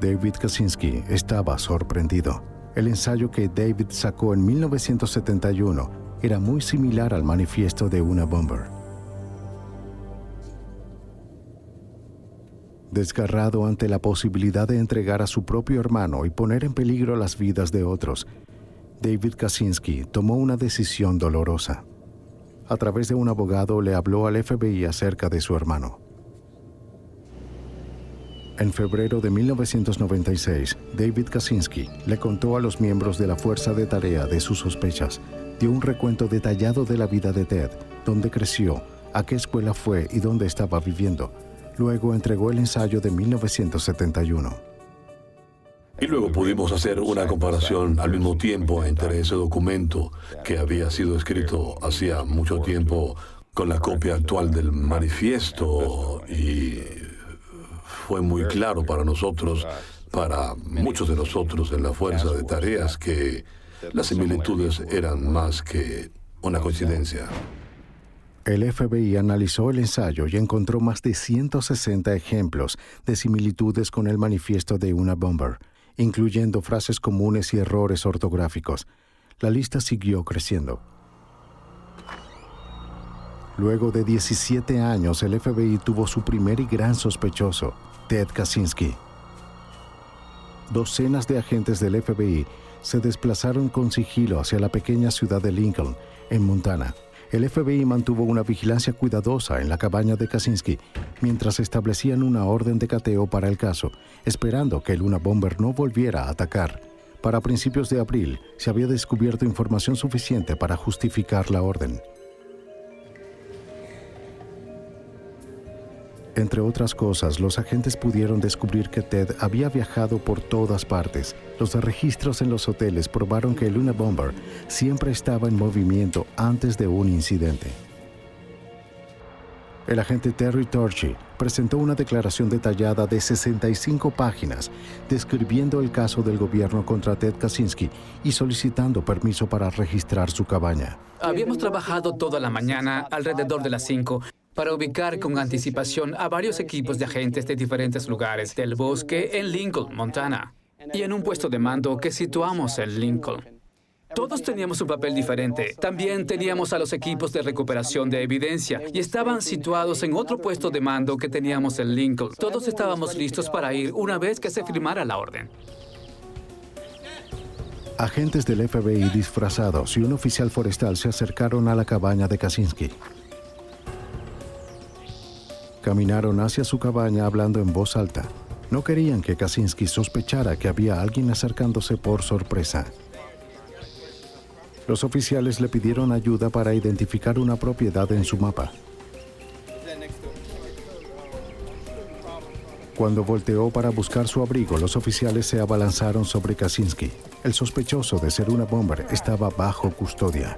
David Kaczynski estaba sorprendido. El ensayo que David sacó en 1971 era muy similar al manifiesto de Unabomber. Desgarrado ante la posibilidad de entregar a su propio hermano y poner en peligro las vidas de otros, David Kaczynski tomó una decisión dolorosa. A través de un abogado le habló al FBI acerca de su hermano. En febrero de 1996, David Kaczynski le contó a los miembros de la fuerza de tarea de sus sospechas. Dio un recuento detallado de la vida de Ted, dónde creció, a qué escuela fue y dónde estaba viviendo. Luego entregó el ensayo de 1971. Y luego pudimos hacer una comparación al mismo tiempo entre ese documento que había sido escrito hacía mucho tiempo con la copia actual del manifiesto, y fue muy claro para nosotros, para muchos de nosotros en la fuerza de tareas, que las similitudes eran más que una coincidencia. El FBI analizó el ensayo y encontró más de 160 ejemplos de similitudes con el manifiesto de una bomber, incluyendo frases comunes y errores ortográficos. La lista siguió creciendo. Luego de 17 años, el FBI tuvo su primer y gran sospechoso, Ted Kaczynski. Docenas de agentes del FBI se desplazaron con sigilo hacia la pequeña ciudad de Lincoln, en Montana. El FBI mantuvo una vigilancia cuidadosa en la cabaña de Kaczynski mientras establecían una orden de cateo para el caso, esperando que el Unabomber no volviera a atacar. Para principios de abril, se había descubierto información suficiente para justificar la orden. Entre otras cosas, los agentes pudieron descubrir que Ted había viajado por todas partes. Los registros en los hoteles probaron que el Unabomber siempre estaba en movimiento antes de un incidente. El agente Terry Torchy presentó una declaración detallada de 65 páginas describiendo el caso del gobierno contra Ted Kaczynski y solicitando permiso para registrar su cabaña. Habíamos trabajado toda la mañana alrededor de las 5 para ubicar con anticipación a varios equipos de agentes de diferentes lugares del bosque en Lincoln, Montana, y en un puesto de mando que situamos en Lincoln. Todos teníamos un papel diferente. También teníamos a los equipos de recuperación de evidencia y estaban situados en otro puesto de mando que teníamos en Lincoln. Todos estábamos listos para ir una vez que se firmara la orden. Agentes del FBI disfrazados y un oficial forestal se acercaron a la cabaña de Kaczynski. Caminaron hacia su cabaña hablando en voz alta. No querían que Kaczynski sospechara que había alguien acercándose por sorpresa. Los oficiales le pidieron ayuda para identificar una propiedad en su mapa. Cuando volteó para buscar su abrigo, los oficiales se abalanzaron sobre Kaczynski. El sospechoso de ser una bomber estaba bajo custodia.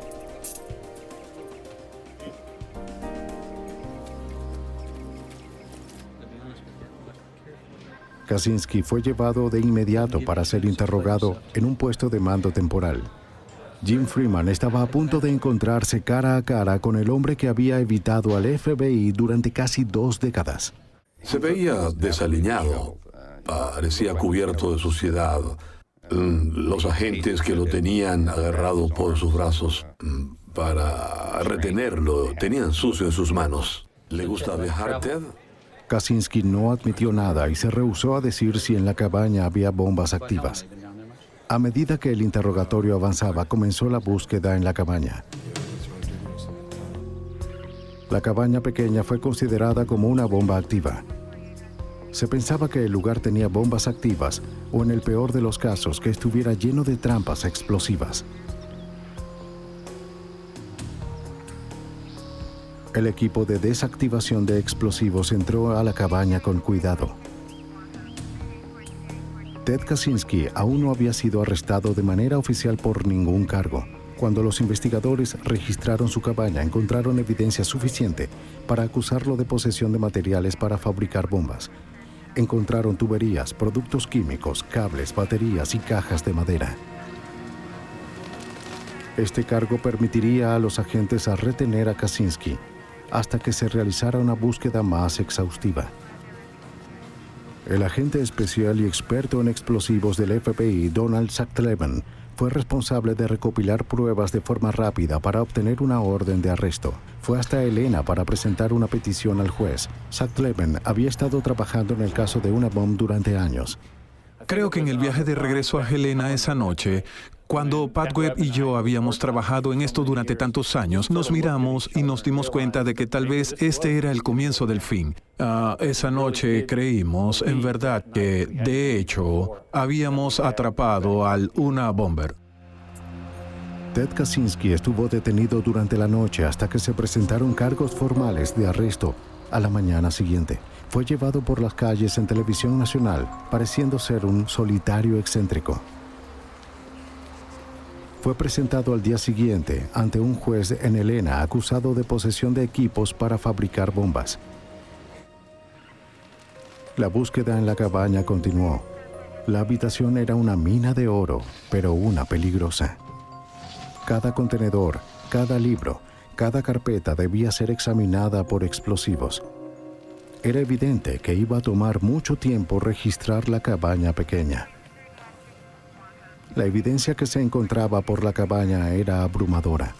Kaczynski fue llevado de inmediato para ser interrogado en un puesto de mando temporal. Jim Freeman estaba a punto de encontrarse cara a cara con el hombre que había evitado al FBI durante casi 2 décadas. Se veía desaliñado, parecía cubierto de suciedad. Los agentes que lo tenían agarrado por sus brazos para retenerlo tenían sucio en sus manos. ¿Le gusta viajar, Ted? Kaczynski no admitió nada y se rehusó a decir si en la cabaña había bombas activas. A medida que el interrogatorio avanzaba, comenzó la búsqueda en la cabaña. La cabaña pequeña fue considerada como una bomba activa. Se pensaba que el lugar tenía bombas activas o, en el peor de los casos, que estuviera lleno de trampas explosivas. El equipo de desactivación de explosivos entró a la cabaña con cuidado. Ted Kaczynski aún no había sido arrestado de manera oficial por ningún cargo. Cuando los investigadores registraron su cabaña, encontraron evidencia suficiente para acusarlo de posesión de materiales para fabricar bombas. Encontraron tuberías, productos químicos, cables, baterías y cajas de madera. Este cargo permitiría a los agentes a retener a Kaczynski hasta que se realizara una búsqueda más exhaustiva. El agente especial y experto en explosivos del FBI, Donald Sachtleben, Fue responsable de recopilar pruebas de forma rápida para obtener una orden de arresto. Fue hasta Helena para presentar una petición al juez. Sutcliffe había estado trabajando en el caso de Unabomber durante años. Creo que en el viaje de regreso a Helena esa noche, cuando Pat Webb y yo habíamos trabajado en esto durante tantos años, nos miramos y nos dimos cuenta de que tal vez este era el comienzo del fin. Esa noche creímos, en verdad, que, de hecho, habíamos atrapado al Unabomber. Ted Kaczynski estuvo detenido durante la noche hasta que se presentaron cargos formales de arresto a la mañana siguiente. Fue llevado por las calles en televisión nacional, pareciendo ser un solitario excéntrico. Fue presentado al día siguiente ante un juez en Helena acusado de posesión de equipos para fabricar bombas. La búsqueda en la cabaña continuó. La habitación era una mina de oro, pero una peligrosa. Cada contenedor, cada libro, cada carpeta debía ser examinada por explosivos. Era evidente que iba a tomar mucho tiempo registrar la cabaña pequeña. La evidencia que se encontraba por la cabaña era abrumadora.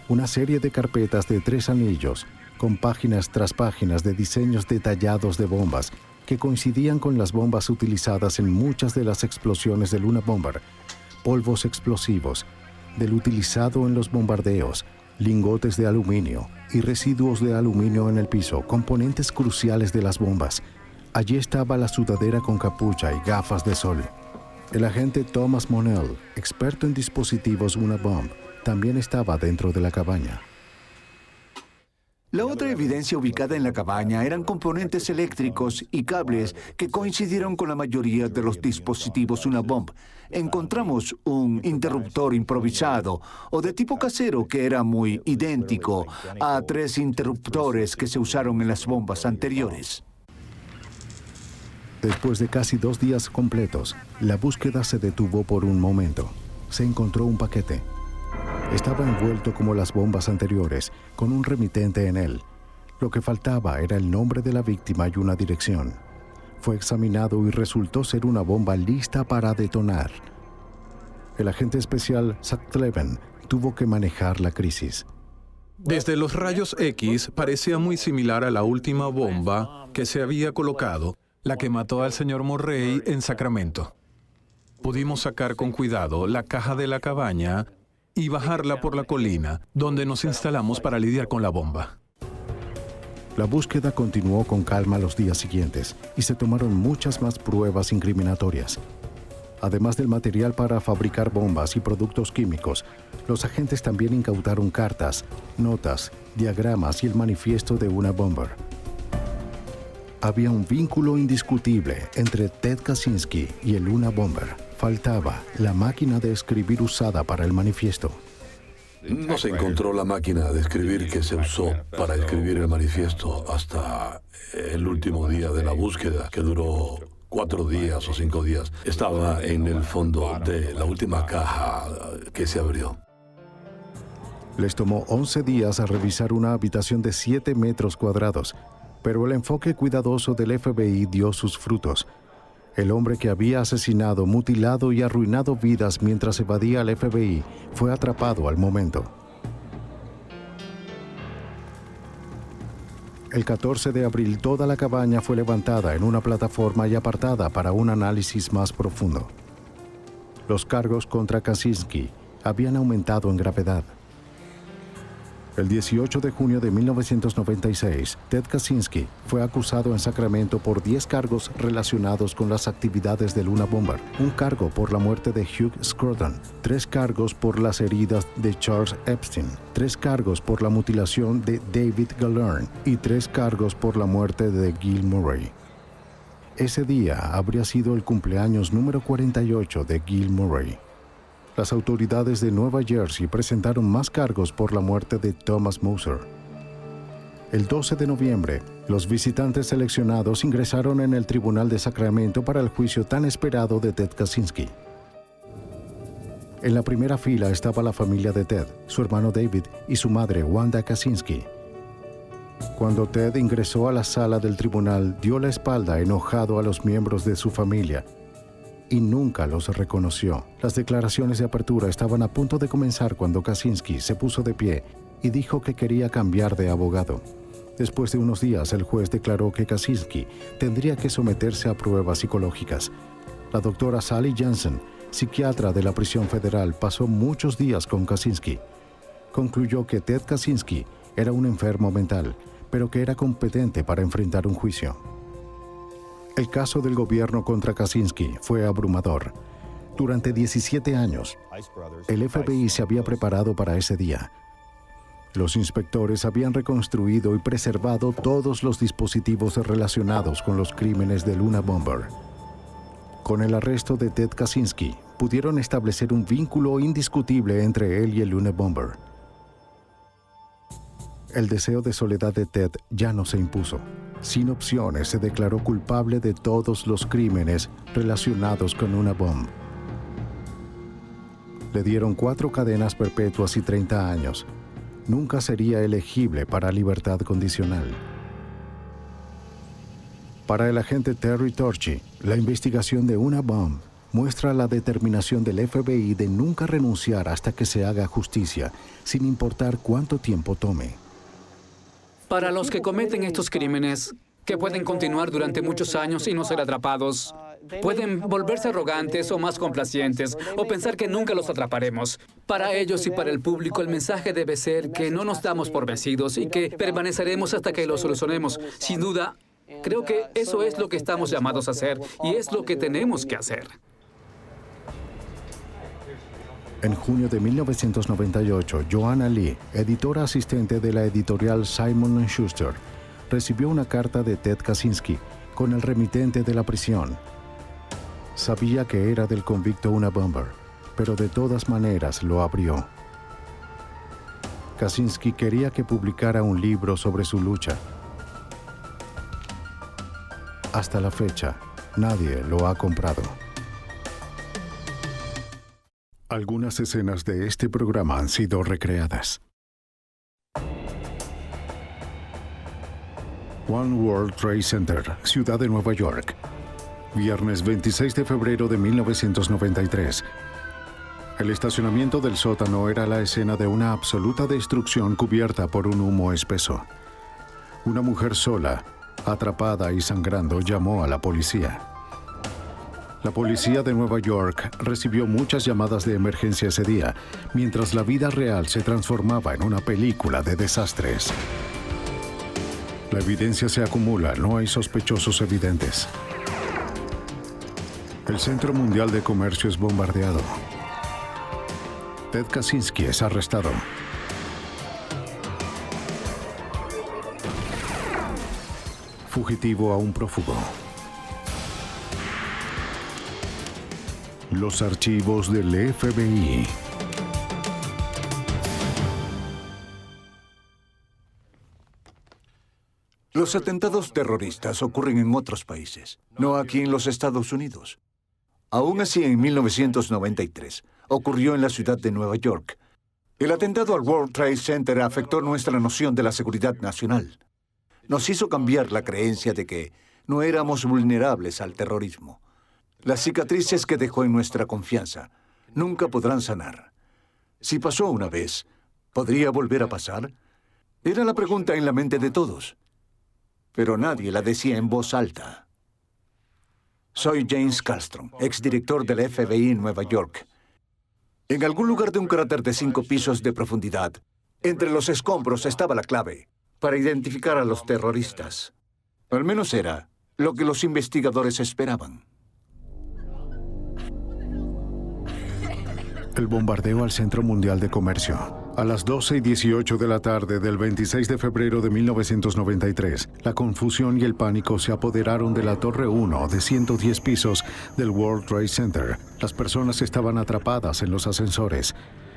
Una serie de carpetas de 3 anillos, con páginas tras páginas de diseños detallados de bombas, que coincidían con las bombas utilizadas en muchas de las explosiones del Unabomber, polvos explosivos, del utilizado en los bombardeos, lingotes de aluminio y residuos de aluminio en el piso, componentes cruciales de las bombas. Allí estaba la sudadera con capucha y gafas de sol. El agente Thomas Monell, experto en dispositivos Unabomber, también estaba dentro de la cabaña. La otra evidencia ubicada en la cabaña eran componentes eléctricos y cables que coincidieron con la mayoría de los dispositivos Unabomber. Encontramos un interruptor improvisado o de tipo casero que era muy idéntico a 3 interruptores que se usaron en las bombas anteriores. Después de casi 2 días completos, la búsqueda se detuvo por un momento. Se encontró un paquete. Estaba envuelto como las bombas anteriores, con un remitente en él. Lo que faltaba era el nombre de la víctima y una dirección. Fue examinado y resultó ser una bomba lista para detonar. El agente especial Sutcliffe tuvo que manejar la crisis. Desde los rayos X parecía muy similar a la última bomba que se había colocado, la que mató al señor Murray en Sacramento. Pudimos sacar con cuidado la caja de la cabaña y bajarla por la colina, donde nos instalamos para lidiar con la bomba. La búsqueda continuó con calma los días siguientes y se tomaron muchas más pruebas incriminatorias. Además del material para fabricar bombas y productos químicos, los agentes también incautaron cartas, notas, diagramas y el manifiesto de Unabomber. Había un vínculo indiscutible entre Ted Kaczynski y el Unabomber. Faltaba la máquina de escribir usada para el manifiesto. No se encontró la máquina de escribir que se usó para escribir el manifiesto hasta el último día de la búsqueda, que duró 4 días o 5 días. Estaba en el fondo de la última caja que se abrió. Les tomó 11 días a revisar una habitación de 7 metros cuadrados, pero el enfoque cuidadoso del FBI dio sus frutos. El hombre que había asesinado, mutilado y arruinado vidas mientras evadía al FBI fue atrapado al momento. El 14 de abril, toda la cabaña fue levantada en una plataforma y apartada para un análisis más profundo. Los cargos contra Kaczynski habían aumentado en gravedad. El 18 de junio de 1996, Ted Kaczynski fue acusado en Sacramento por 10 cargos relacionados con las actividades del Unabomber, un cargo por la muerte de Hugh Scruton, 3 cargos por las heridas de Charles Epstein, 3 cargos por la mutilación de David Galern y 3 cargos por la muerte de Gil Murray. Ese día habría sido el cumpleaños número 48 de Gil Murray. Las autoridades de Nueva Jersey presentaron más cargos por la muerte de Thomas Moser. El 12 de noviembre, los visitantes seleccionados ingresaron en el Tribunal de Sacramento para el juicio tan esperado de Ted Kaczynski. En la primera fila estaba la familia de Ted, su hermano David y su madre Wanda Kaczynski. Cuando Ted ingresó a la sala del tribunal, dio la espalda enojado a los miembros de su familia y nunca los reconoció. Las declaraciones de apertura estaban a punto de comenzar cuando Kaczynski se puso de pie y dijo que quería cambiar de abogado. Después de unos días, el juez declaró que Kaczynski tendría que someterse a pruebas psicológicas. La doctora Sally Jansen, psiquiatra de la prisión federal, pasó muchos días con Kaczynski. Concluyó que Ted Kaczynski era un enfermo mental, pero que era competente para enfrentar un juicio. El caso del gobierno contra Kaczynski fue abrumador. Durante 17 años, el FBI se había preparado para ese día. Los inspectores habían reconstruido y preservado todos los dispositivos relacionados con los crímenes del Unabomber. Con el arresto de Ted Kaczynski, pudieron establecer un vínculo indiscutible entre él y el Unabomber. El deseo de soledad de Ted ya no se impuso. Sin opciones, se declaró culpable de todos los crímenes relacionados con Unabomber. Le dieron 4 cadenas perpetuas y 30 años. Nunca sería elegible para libertad condicional. Para el agente Terry Torchy, la investigación de Unabomber muestra la determinación del FBI de nunca renunciar hasta que se haga justicia, sin importar cuánto tiempo tome. Para los que cometen estos crímenes, que pueden continuar durante muchos años y no ser atrapados, pueden volverse arrogantes o más complacientes o pensar que nunca los atraparemos. Para ellos y para el público, el mensaje debe ser que no nos damos por vencidos y que permaneceremos hasta que lo solucionemos. Sin duda, creo que eso es lo que estamos llamados a hacer y es lo que tenemos que hacer. En junio de 1998, Joanna Lee, editora asistente de la editorial Simon & Schuster, recibió una carta de Ted Kaczynski con el remitente de la prisión. Sabía que era del convicto Unabomber, pero de todas maneras lo abrió. Kaczynski quería que publicara un libro sobre su lucha. Hasta la fecha, nadie lo ha comprado. Algunas escenas de este programa han sido recreadas. One World Trade Center, Ciudad de Nueva York. Viernes 26 de febrero de 1993. El estacionamiento del sótano era la escena de una absoluta destrucción cubierta por un humo espeso. Una mujer sola, atrapada y sangrando, llamó a la policía. La policía de Nueva York recibió muchas llamadas de emergencia ese día, mientras la vida real se transformaba en una película de desastres. La evidencia se acumula, no hay sospechosos evidentes. El Centro Mundial de Comercio es bombardeado. Ted Kaczynski es arrestado. Fugitivo a un prófugo. Los archivos del FBI. Los atentados terroristas ocurren en otros países, no aquí en los Estados Unidos. Aún así, en 1993, ocurrió en la ciudad de Nueva York. El atentado al World Trade Center afectó nuestra noción de la seguridad nacional. Nos hizo cambiar la creencia de que no éramos vulnerables al terrorismo. Las cicatrices que dejó en nuestra confianza nunca podrán sanar. Si pasó una vez, ¿podría volver a pasar? Era la pregunta en la mente de todos. Pero nadie la decía en voz alta. Soy James Kallstrom, exdirector del FBI en Nueva York. En algún lugar de un cráter de 5 pisos de profundidad, entre los escombros estaba la clave para identificar a los terroristas. Al menos era lo que los investigadores esperaban. El bombardeo al Centro Mundial de Comercio. A las 12:18 de la tarde del 26 de febrero de 1993, la confusión y el pánico se apoderaron de la Torre 1 de 110 pisos del World Trade Center. Las personas estaban atrapadas en los ascensores.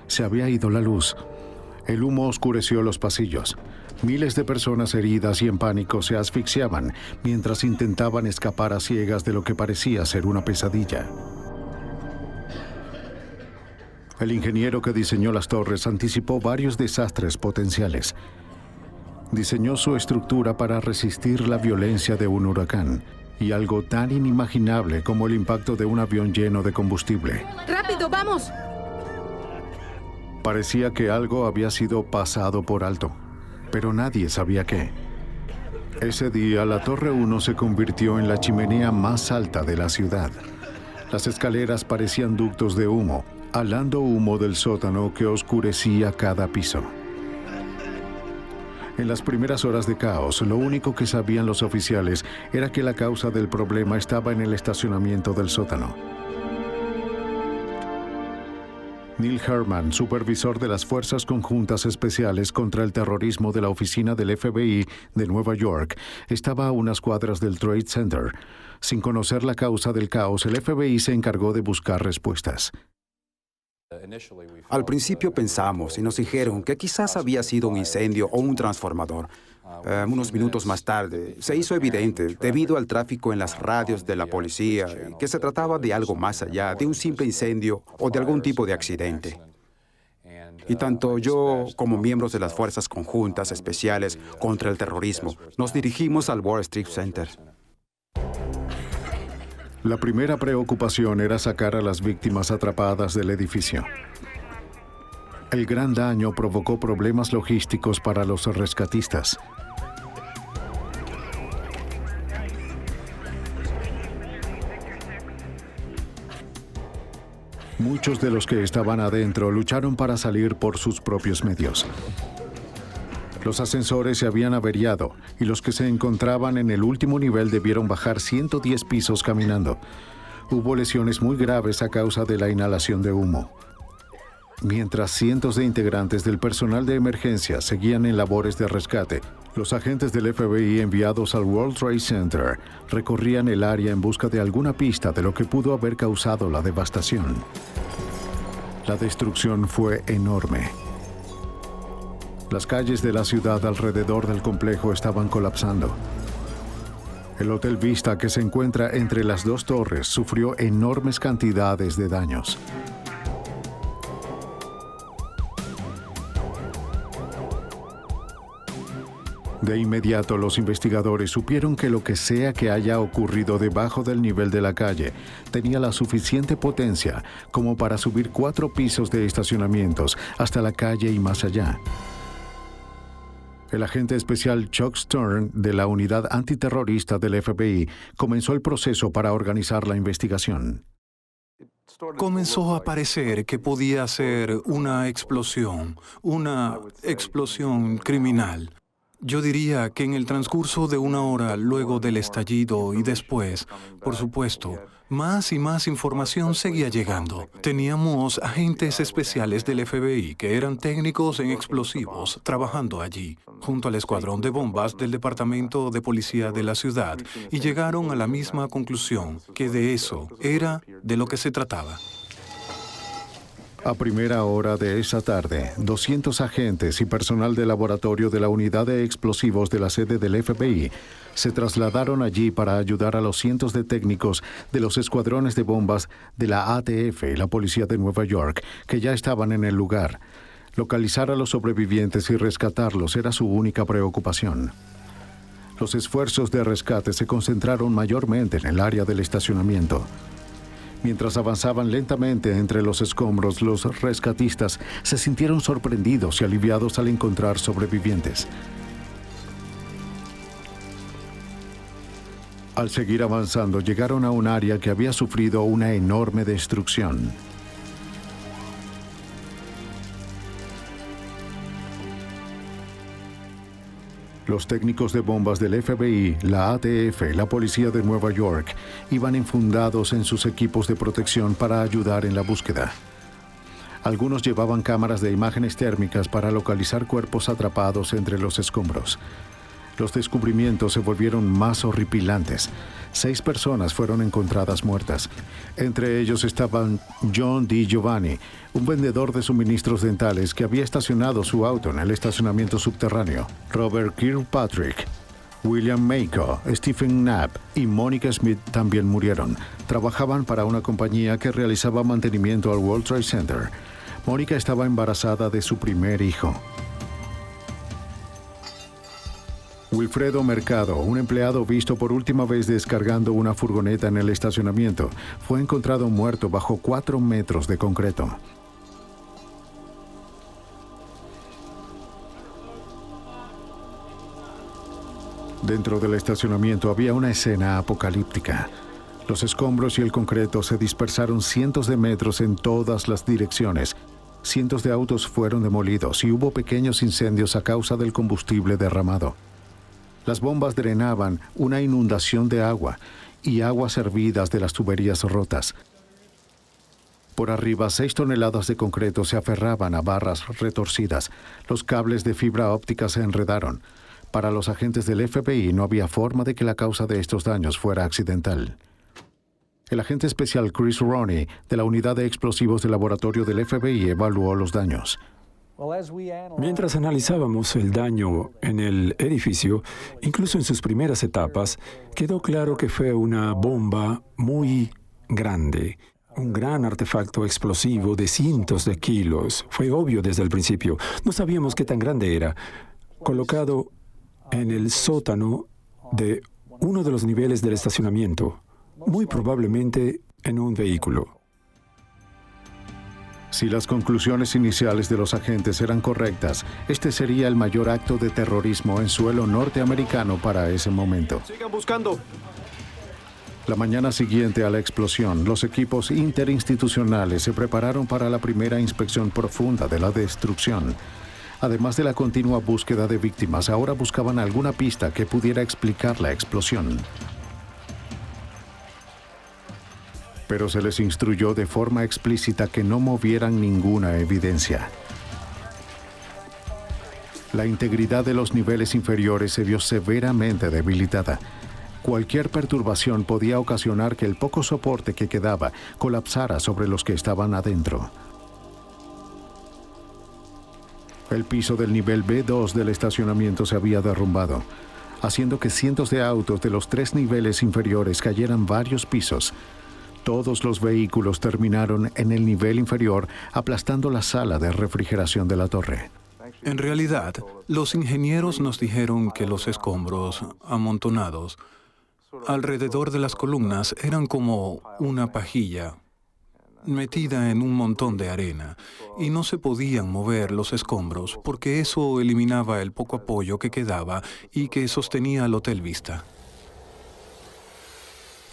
Se había ido la luz. El humo oscureció los pasillos. Miles de personas heridas y en pánico se asfixiaban mientras intentaban escapar a ciegas de lo que parecía ser una pesadilla. El ingeniero que diseñó las torres anticipó varios desastres potenciales. Diseñó su estructura para resistir la violencia de un huracán. y algo tan inimaginable como el impacto de un avión lleno de combustible. ¡Rápido, vamos! Parecía que algo había sido pasado por alto, pero nadie sabía qué. Ese día, la Torre 1 se convirtió en la chimenea más alta de la ciudad. Las escaleras parecían ductos de humo, halando humo del sótano que oscurecía cada piso. En las primeras horas de caos, lo único que sabían los oficiales era que la causa del problema estaba en el estacionamiento del sótano. Neil Herman, supervisor de las Fuerzas Conjuntas Especiales contra el Terrorismo de la Oficina del FBI de Nueva York, estaba a unas cuadras del Trade Center. Sin conocer la causa del caos, el FBI se encargó de buscar respuestas. Al principio pensamos y nos dijeron que quizás había sido un incendio o un transformador. Unos minutos más tarde, se hizo evidente, debido al tráfico en las radios de la policía, que se trataba de algo más allá de un simple incendio o de algún tipo de accidente. Y tanto yo como miembros de las Fuerzas Conjuntas Especiales contra el Terrorismo nos dirigimos al Wall Street Center. La primera preocupación era sacar a las víctimas atrapadas del edificio. El gran daño provocó problemas logísticos para los rescatistas. Muchos de los que estaban adentro lucharon para salir por sus propios medios. Los ascensores se habían averiado y los que se encontraban en el último nivel debieron bajar 110 pisos caminando. Hubo lesiones muy graves a causa de la inhalación de humo. Mientras cientos de integrantes del personal de emergencia seguían en labores de rescate, los agentes del FBI enviados al World Trade Center recorrían el área en busca de alguna pista de lo que pudo haber causado la devastación. La destrucción fue enorme. Las calles de la ciudad alrededor del complejo estaban colapsando. El Hotel Vista, que se encuentra entre las dos torres, sufrió enormes cantidades de daños. De inmediato, los investigadores supieron que lo que sea que haya ocurrido debajo del nivel de la calle tenía la suficiente potencia como para subir 4 pisos de estacionamientos hasta la calle y más allá. El agente especial Chuck Stern de la unidad antiterrorista del FBI comenzó el proceso para organizar la investigación. Comenzó a parecer que podía ser una explosión criminal. Yo diría que en el transcurso de una hora luego del estallido y después, por supuesto, más y más información seguía llegando. Teníamos agentes especiales del FBI que eran técnicos en explosivos trabajando allí, junto al escuadrón de bombas del Departamento de Policía de la ciudad, y llegaron a la misma conclusión, que de eso era de lo que se trataba. A primera hora de esa tarde, 200 agentes y personal de laboratorio de la unidad de explosivos de la sede del FBI se trasladaron allí para ayudar a los cientos de técnicos de los escuadrones de bombas de la ATF y la Policía de Nueva York, que ya estaban en el lugar. Localizar a los sobrevivientes y rescatarlos era su única preocupación. Los esfuerzos de rescate se concentraron mayormente en el área del estacionamiento. Mientras avanzaban lentamente entre los escombros, los rescatistas se sintieron sorprendidos y aliviados al encontrar sobrevivientes. Al seguir avanzando, llegaron a un área que había sufrido una enorme destrucción. Los técnicos de bombas del FBI, la ATF y la Policía de Nueva York iban enfundados en sus equipos de protección para ayudar en la búsqueda. Algunos llevaban cámaras de imágenes térmicas para localizar cuerpos atrapados entre los escombros. Los descubrimientos se volvieron más horripilantes. 6 personas fueron encontradas muertas. Entre ellos estaban John D. Giovanni, un vendedor de suministros dentales que había estacionado su auto en el estacionamiento subterráneo. Robert Kirkpatrick, William Mako, Stephen Knapp y Monica Smith también murieron. Trabajaban para una compañía que realizaba mantenimiento al World Trade Center. Mónica estaba embarazada de su primer hijo. Wilfredo Mercado, un empleado visto por última vez descargando una furgoneta en el estacionamiento, fue encontrado muerto bajo 4 metros de concreto. Dentro del estacionamiento había una escena apocalíptica. Los escombros y el concreto se dispersaron cientos de metros en todas las direcciones. Cientos de autos fueron demolidos y hubo pequeños incendios a causa del combustible derramado. Las bombas drenaban una inundación de agua y aguas hervidas de las tuberías rotas. Por arriba, 6 toneladas de concreto se aferraban a barras retorcidas. Los cables de fibra óptica se enredaron. Para los agentes del FBI no había forma de que la causa de estos daños fuera accidental. El agente especial Chris Roney, de la Unidad de Explosivos del Laboratorio del FBI, evaluó los daños. Mientras analizábamos el daño en el edificio, incluso en sus primeras etapas, quedó claro que fue una bomba muy grande, un gran artefacto explosivo de cientos de kilos. Fue obvio desde el principio. No sabíamos qué tan grande era. Colocado en el sótano de uno de los niveles del estacionamiento, muy probablemente en un vehículo. Si las conclusiones iniciales de los agentes eran correctas, este sería el mayor acto de terrorismo en suelo norteamericano para ese momento. ¡Sigan buscando! La mañana siguiente a la explosión, los equipos interinstitucionales se prepararon para la primera inspección profunda de la destrucción. Además de la continua búsqueda de víctimas, ahora buscaban alguna pista que pudiera explicar la explosión. Pero se les instruyó de forma explícita que no movieran ninguna evidencia. La integridad de los niveles inferiores se vio severamente debilitada. Cualquier perturbación podía ocasionar que el poco soporte que quedaba colapsara sobre los que estaban adentro. El piso del nivel B2 del estacionamiento se había derrumbado, haciendo que cientos de autos de los 3 niveles inferiores cayeran varios pisos. Todos los vehículos terminaron en el nivel inferior, aplastando la sala de refrigeración de la torre. En realidad, los ingenieros nos dijeron que los escombros amontonados alrededor de las columnas eran como una pajilla metida en un montón de arena, y no se podían mover los escombros porque eso eliminaba el poco apoyo que quedaba y que sostenía el Hotel Vista.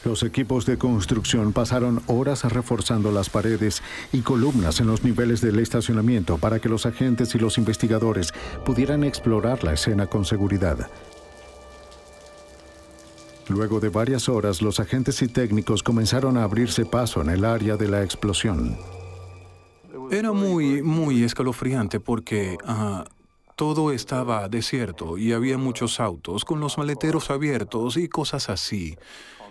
Los equipos de construcción pasaron horas reforzando las paredes y columnas en los niveles del estacionamiento para que los agentes y los investigadores pudieran explorar la escena con seguridad. Luego de varias horas, los agentes y técnicos comenzaron a abrirse paso en el área de la explosión. Era muy escalofriante porque todo estaba desierto y había muchos autos con los maleteros abiertos y cosas así.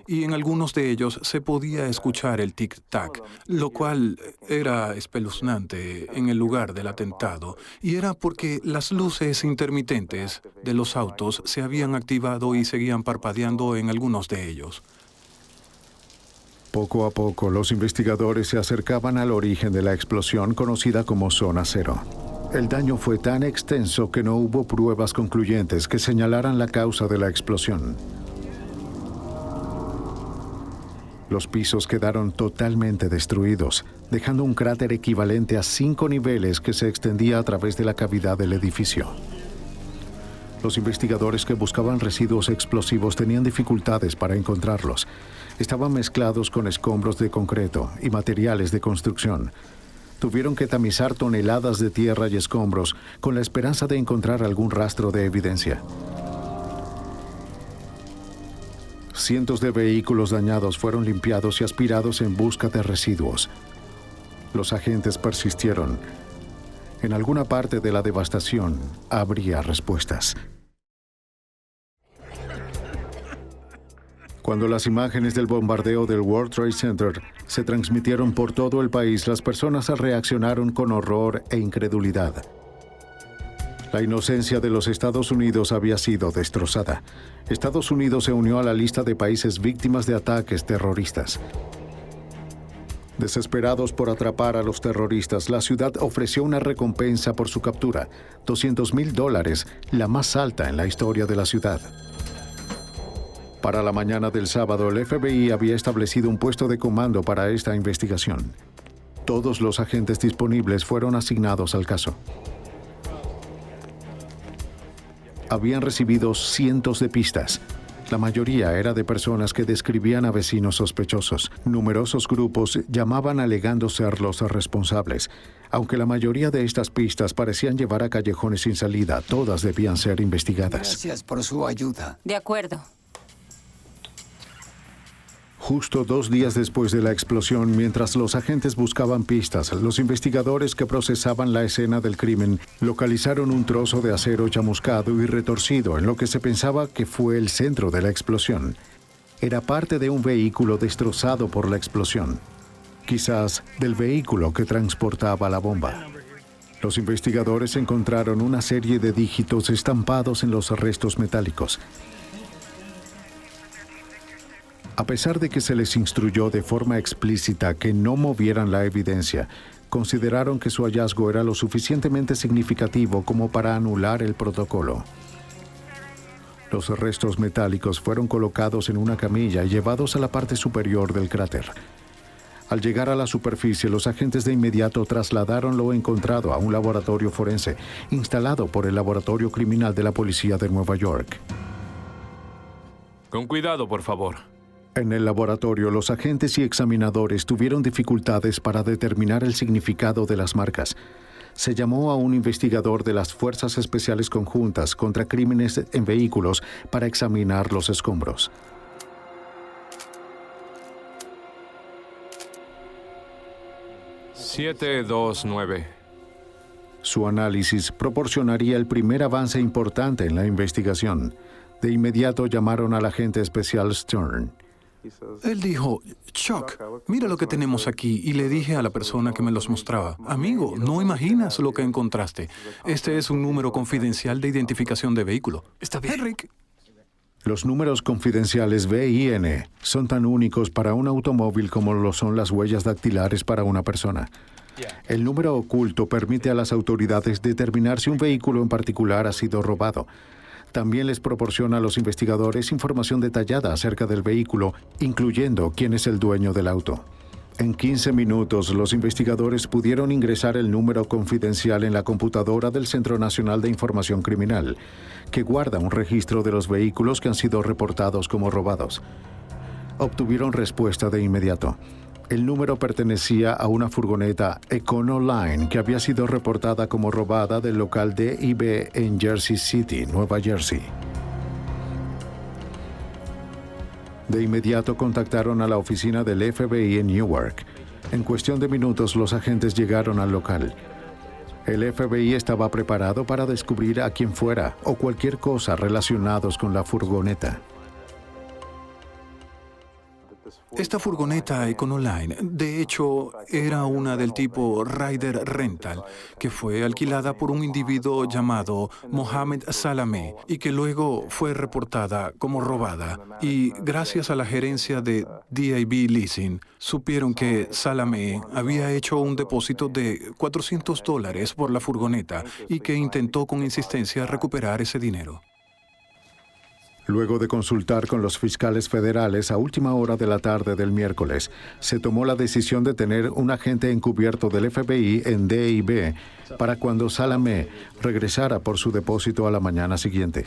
Y en algunos de ellos se podía escuchar el tic-tac, lo cual era espeluznante en el lugar del atentado. Y era porque las luces intermitentes de los autos se habían activado y seguían parpadeando en algunos de ellos. Poco a poco, los investigadores se acercaban al origen de la explosión conocida como Zona Cero. El daño fue tan extenso que no hubo pruebas concluyentes que señalaran la causa de la explosión. Los pisos quedaron totalmente destruidos, dejando un cráter equivalente a 5 niveles que se extendía a través de la cavidad del edificio. Los investigadores que buscaban residuos explosivos tenían dificultades para encontrarlos. Estaban mezclados con escombros de concreto y materiales de construcción. Tuvieron que tamizar toneladas de tierra y escombros con la esperanza de encontrar algún rastro de evidencia. Cientos de vehículos dañados fueron limpiados y aspirados en busca de residuos. Los agentes persistieron. En alguna parte de la devastación habría respuestas. Cuando las imágenes del bombardeo del World Trade Center se transmitieron por todo el país, las personas reaccionaron con horror e incredulidad. La inocencia de los Estados Unidos había sido destrozada. Estados Unidos se unió a la lista de países víctimas de ataques terroristas. Desesperados por atrapar a los terroristas, la ciudad ofreció una recompensa por su captura, $200,000, la más alta en la historia de la ciudad. Para la mañana del sábado, el FBI había establecido un puesto de comando para esta investigación. Todos los agentes disponibles fueron asignados al caso. Habían recibido cientos de pistas. La mayoría era de personas que describían a vecinos sospechosos. Numerosos grupos llamaban alegando ser los responsables. Aunque la mayoría de estas pistas parecían llevar a callejones sin salida, todas debían ser investigadas. Gracias por su ayuda. De acuerdo. Justo 2 días después de la explosión, mientras los agentes buscaban pistas, los investigadores que procesaban la escena del crimen localizaron un trozo de acero chamuscado y retorcido en lo que se pensaba que fue el centro de la explosión. Era parte de un vehículo destrozado por la explosión, quizás del vehículo que transportaba la bomba. Los investigadores encontraron una serie de dígitos estampados en los restos metálicos. A pesar de que se les instruyó de forma explícita que no movieran la evidencia, consideraron que su hallazgo era lo suficientemente significativo como para anular el protocolo. Los restos metálicos fueron colocados en una camilla y llevados a la parte superior del cráter. Al llegar a la superficie, los agentes de inmediato trasladaron lo encontrado a un laboratorio forense, instalado por el Laboratorio Criminal de la Policía de Nueva York. Con cuidado, por favor. En el laboratorio, los agentes y examinadores tuvieron dificultades para determinar el significado de las marcas. Se llamó a un investigador de las Fuerzas Especiales Conjuntas contra Crímenes en Vehículos para examinar los escombros. $729. Su análisis proporcionaría el primer avance importante en la investigación. De inmediato llamaron al agente especial Stern. Él dijo, Chuck, mira lo que tenemos aquí, y le dije a la persona que me los mostraba, amigo, no imaginas lo que encontraste. Este es un número confidencial de identificación de vehículo. Está bien, Rick. Los números confidenciales VIN son tan únicos para un automóvil como lo son las huellas dactilares para una persona. El número oculto permite a las autoridades determinar si un vehículo en particular ha sido robado. También les proporciona a los investigadores información detallada acerca del vehículo, incluyendo quién es el dueño del auto. En 15 minutos, los investigadores pudieron ingresar el número confidencial en la computadora del Centro Nacional de Información Criminal, que guarda un registro de los vehículos que han sido reportados como robados. Obtuvieron respuesta de inmediato. El número pertenecía a una furgoneta Econoline que había sido reportada como robada del local DIB en Jersey City, Nueva Jersey. De inmediato contactaron a la oficina del FBI en Newark. En cuestión de minutos, los agentes llegaron al local. El FBI estaba preparado para descubrir a quien fuera o cualquier cosa relacionados con la furgoneta. Esta furgoneta Econoline, de hecho, era una del tipo Ryder Rental, que fue alquilada por un individuo llamado Mohamed Salameh y que luego fue reportada como robada. Y gracias a la gerencia de DIB Leasing, supieron que Salameh había hecho un depósito de $400 por la furgoneta y que intentó con insistencia recuperar ese dinero. Luego de consultar con los fiscales federales a última hora de la tarde del miércoles, se tomó la decisión de tener un agente encubierto del FBI en DIB para cuando Salameh regresara por su depósito a la mañana siguiente.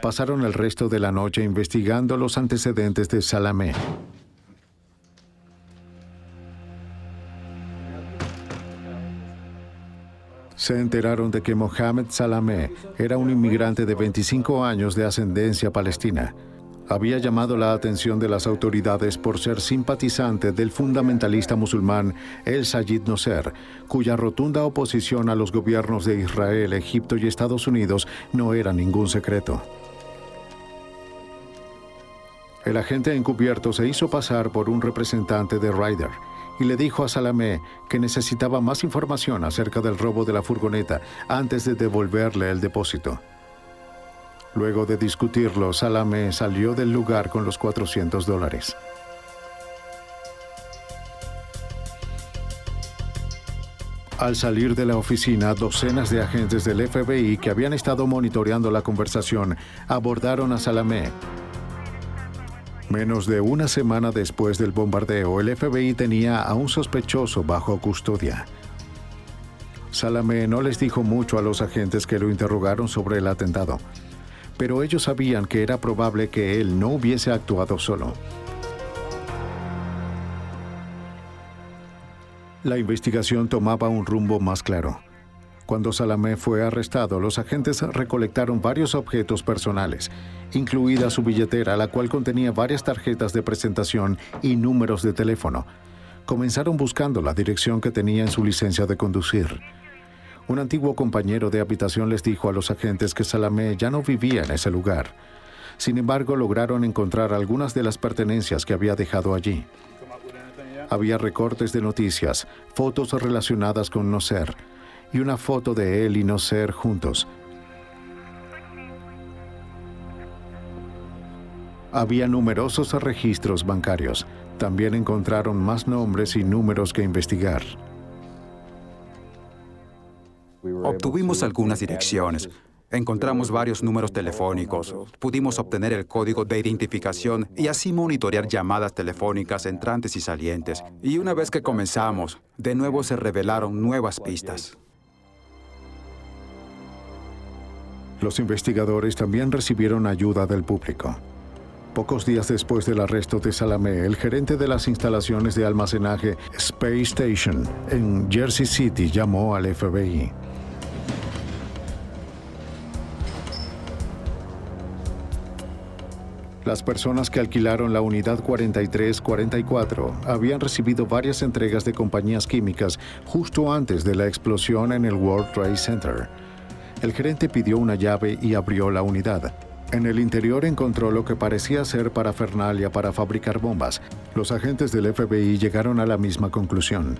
Pasaron el resto de la noche investigando los antecedentes de Salameh. Se enteraron de que Mohamed Salameh era un inmigrante de 25 años de ascendencia palestina. Había llamado la atención de las autoridades por ser simpatizante del fundamentalista musulmán El Sayed Nosser, cuya rotunda oposición a los gobiernos de Israel, Egipto y Estados Unidos no era ningún secreto. El agente encubierto se hizo pasar por un representante de Ryder y le dijo a Salameh que necesitaba más información acerca del robo de la furgoneta antes de devolverle el depósito. Luego de discutirlo, Salameh salió del lugar con los $400. Al salir de la oficina, docenas de agentes del FBI que habían estado monitoreando la conversación abordaron a Salamé. Menos de una semana después del bombardeo, el FBI tenía a un sospechoso bajo custodia. Salamé no les dijo mucho a los agentes que lo interrogaron sobre el atentado, pero ellos sabían que era probable que él no hubiese actuado solo. La investigación tomaba un rumbo más claro. Cuando Salamé fue arrestado, los agentes recolectaron varios objetos personales, incluida su billetera, la cual contenía varias tarjetas de presentación y números de teléfono. Comenzaron buscando la dirección que tenía en su licencia de conducir. Un antiguo compañero de habitación les dijo a los agentes que Salamé ya no vivía en ese lugar. Sin embargo, lograron encontrar algunas de las pertenencias que había dejado allí. Había recortes de noticias, fotos relacionadas con Nasser y una foto de él y Nasser juntos. Había numerosos registros bancarios. También encontraron más nombres y números que investigar. Obtuvimos algunas direcciones. Encontramos varios números telefónicos, pudimos obtener el código de identificación y así monitorear llamadas telefónicas entrantes y salientes. Y una vez que comenzamos, de nuevo se revelaron nuevas pistas. Los investigadores también recibieron ayuda del público. Pocos días después del arresto de Salamé, el gerente de las instalaciones de almacenaje Space Station en Jersey City llamó al FBI. Las personas que alquilaron la unidad 4344 habían recibido varias entregas de compañías químicas justo antes de la explosión en el World Trade Center. El gerente pidió una llave y abrió la unidad. En el interior encontró lo que parecía ser parafernalia para fabricar bombas. Los agentes del FBI llegaron a la misma conclusión.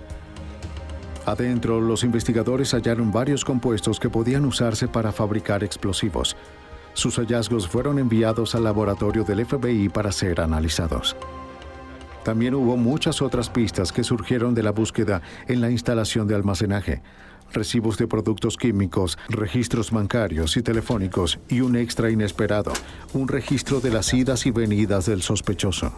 Adentro, los investigadores hallaron varios compuestos que podían usarse para fabricar explosivos. Sus hallazgos fueron enviados al laboratorio del FBI para ser analizados. También hubo muchas otras pistas que surgieron de la búsqueda en la instalación de almacenaje. Recibos de productos químicos, registros bancarios y telefónicos y un extra inesperado, un registro de las idas y venidas del sospechoso.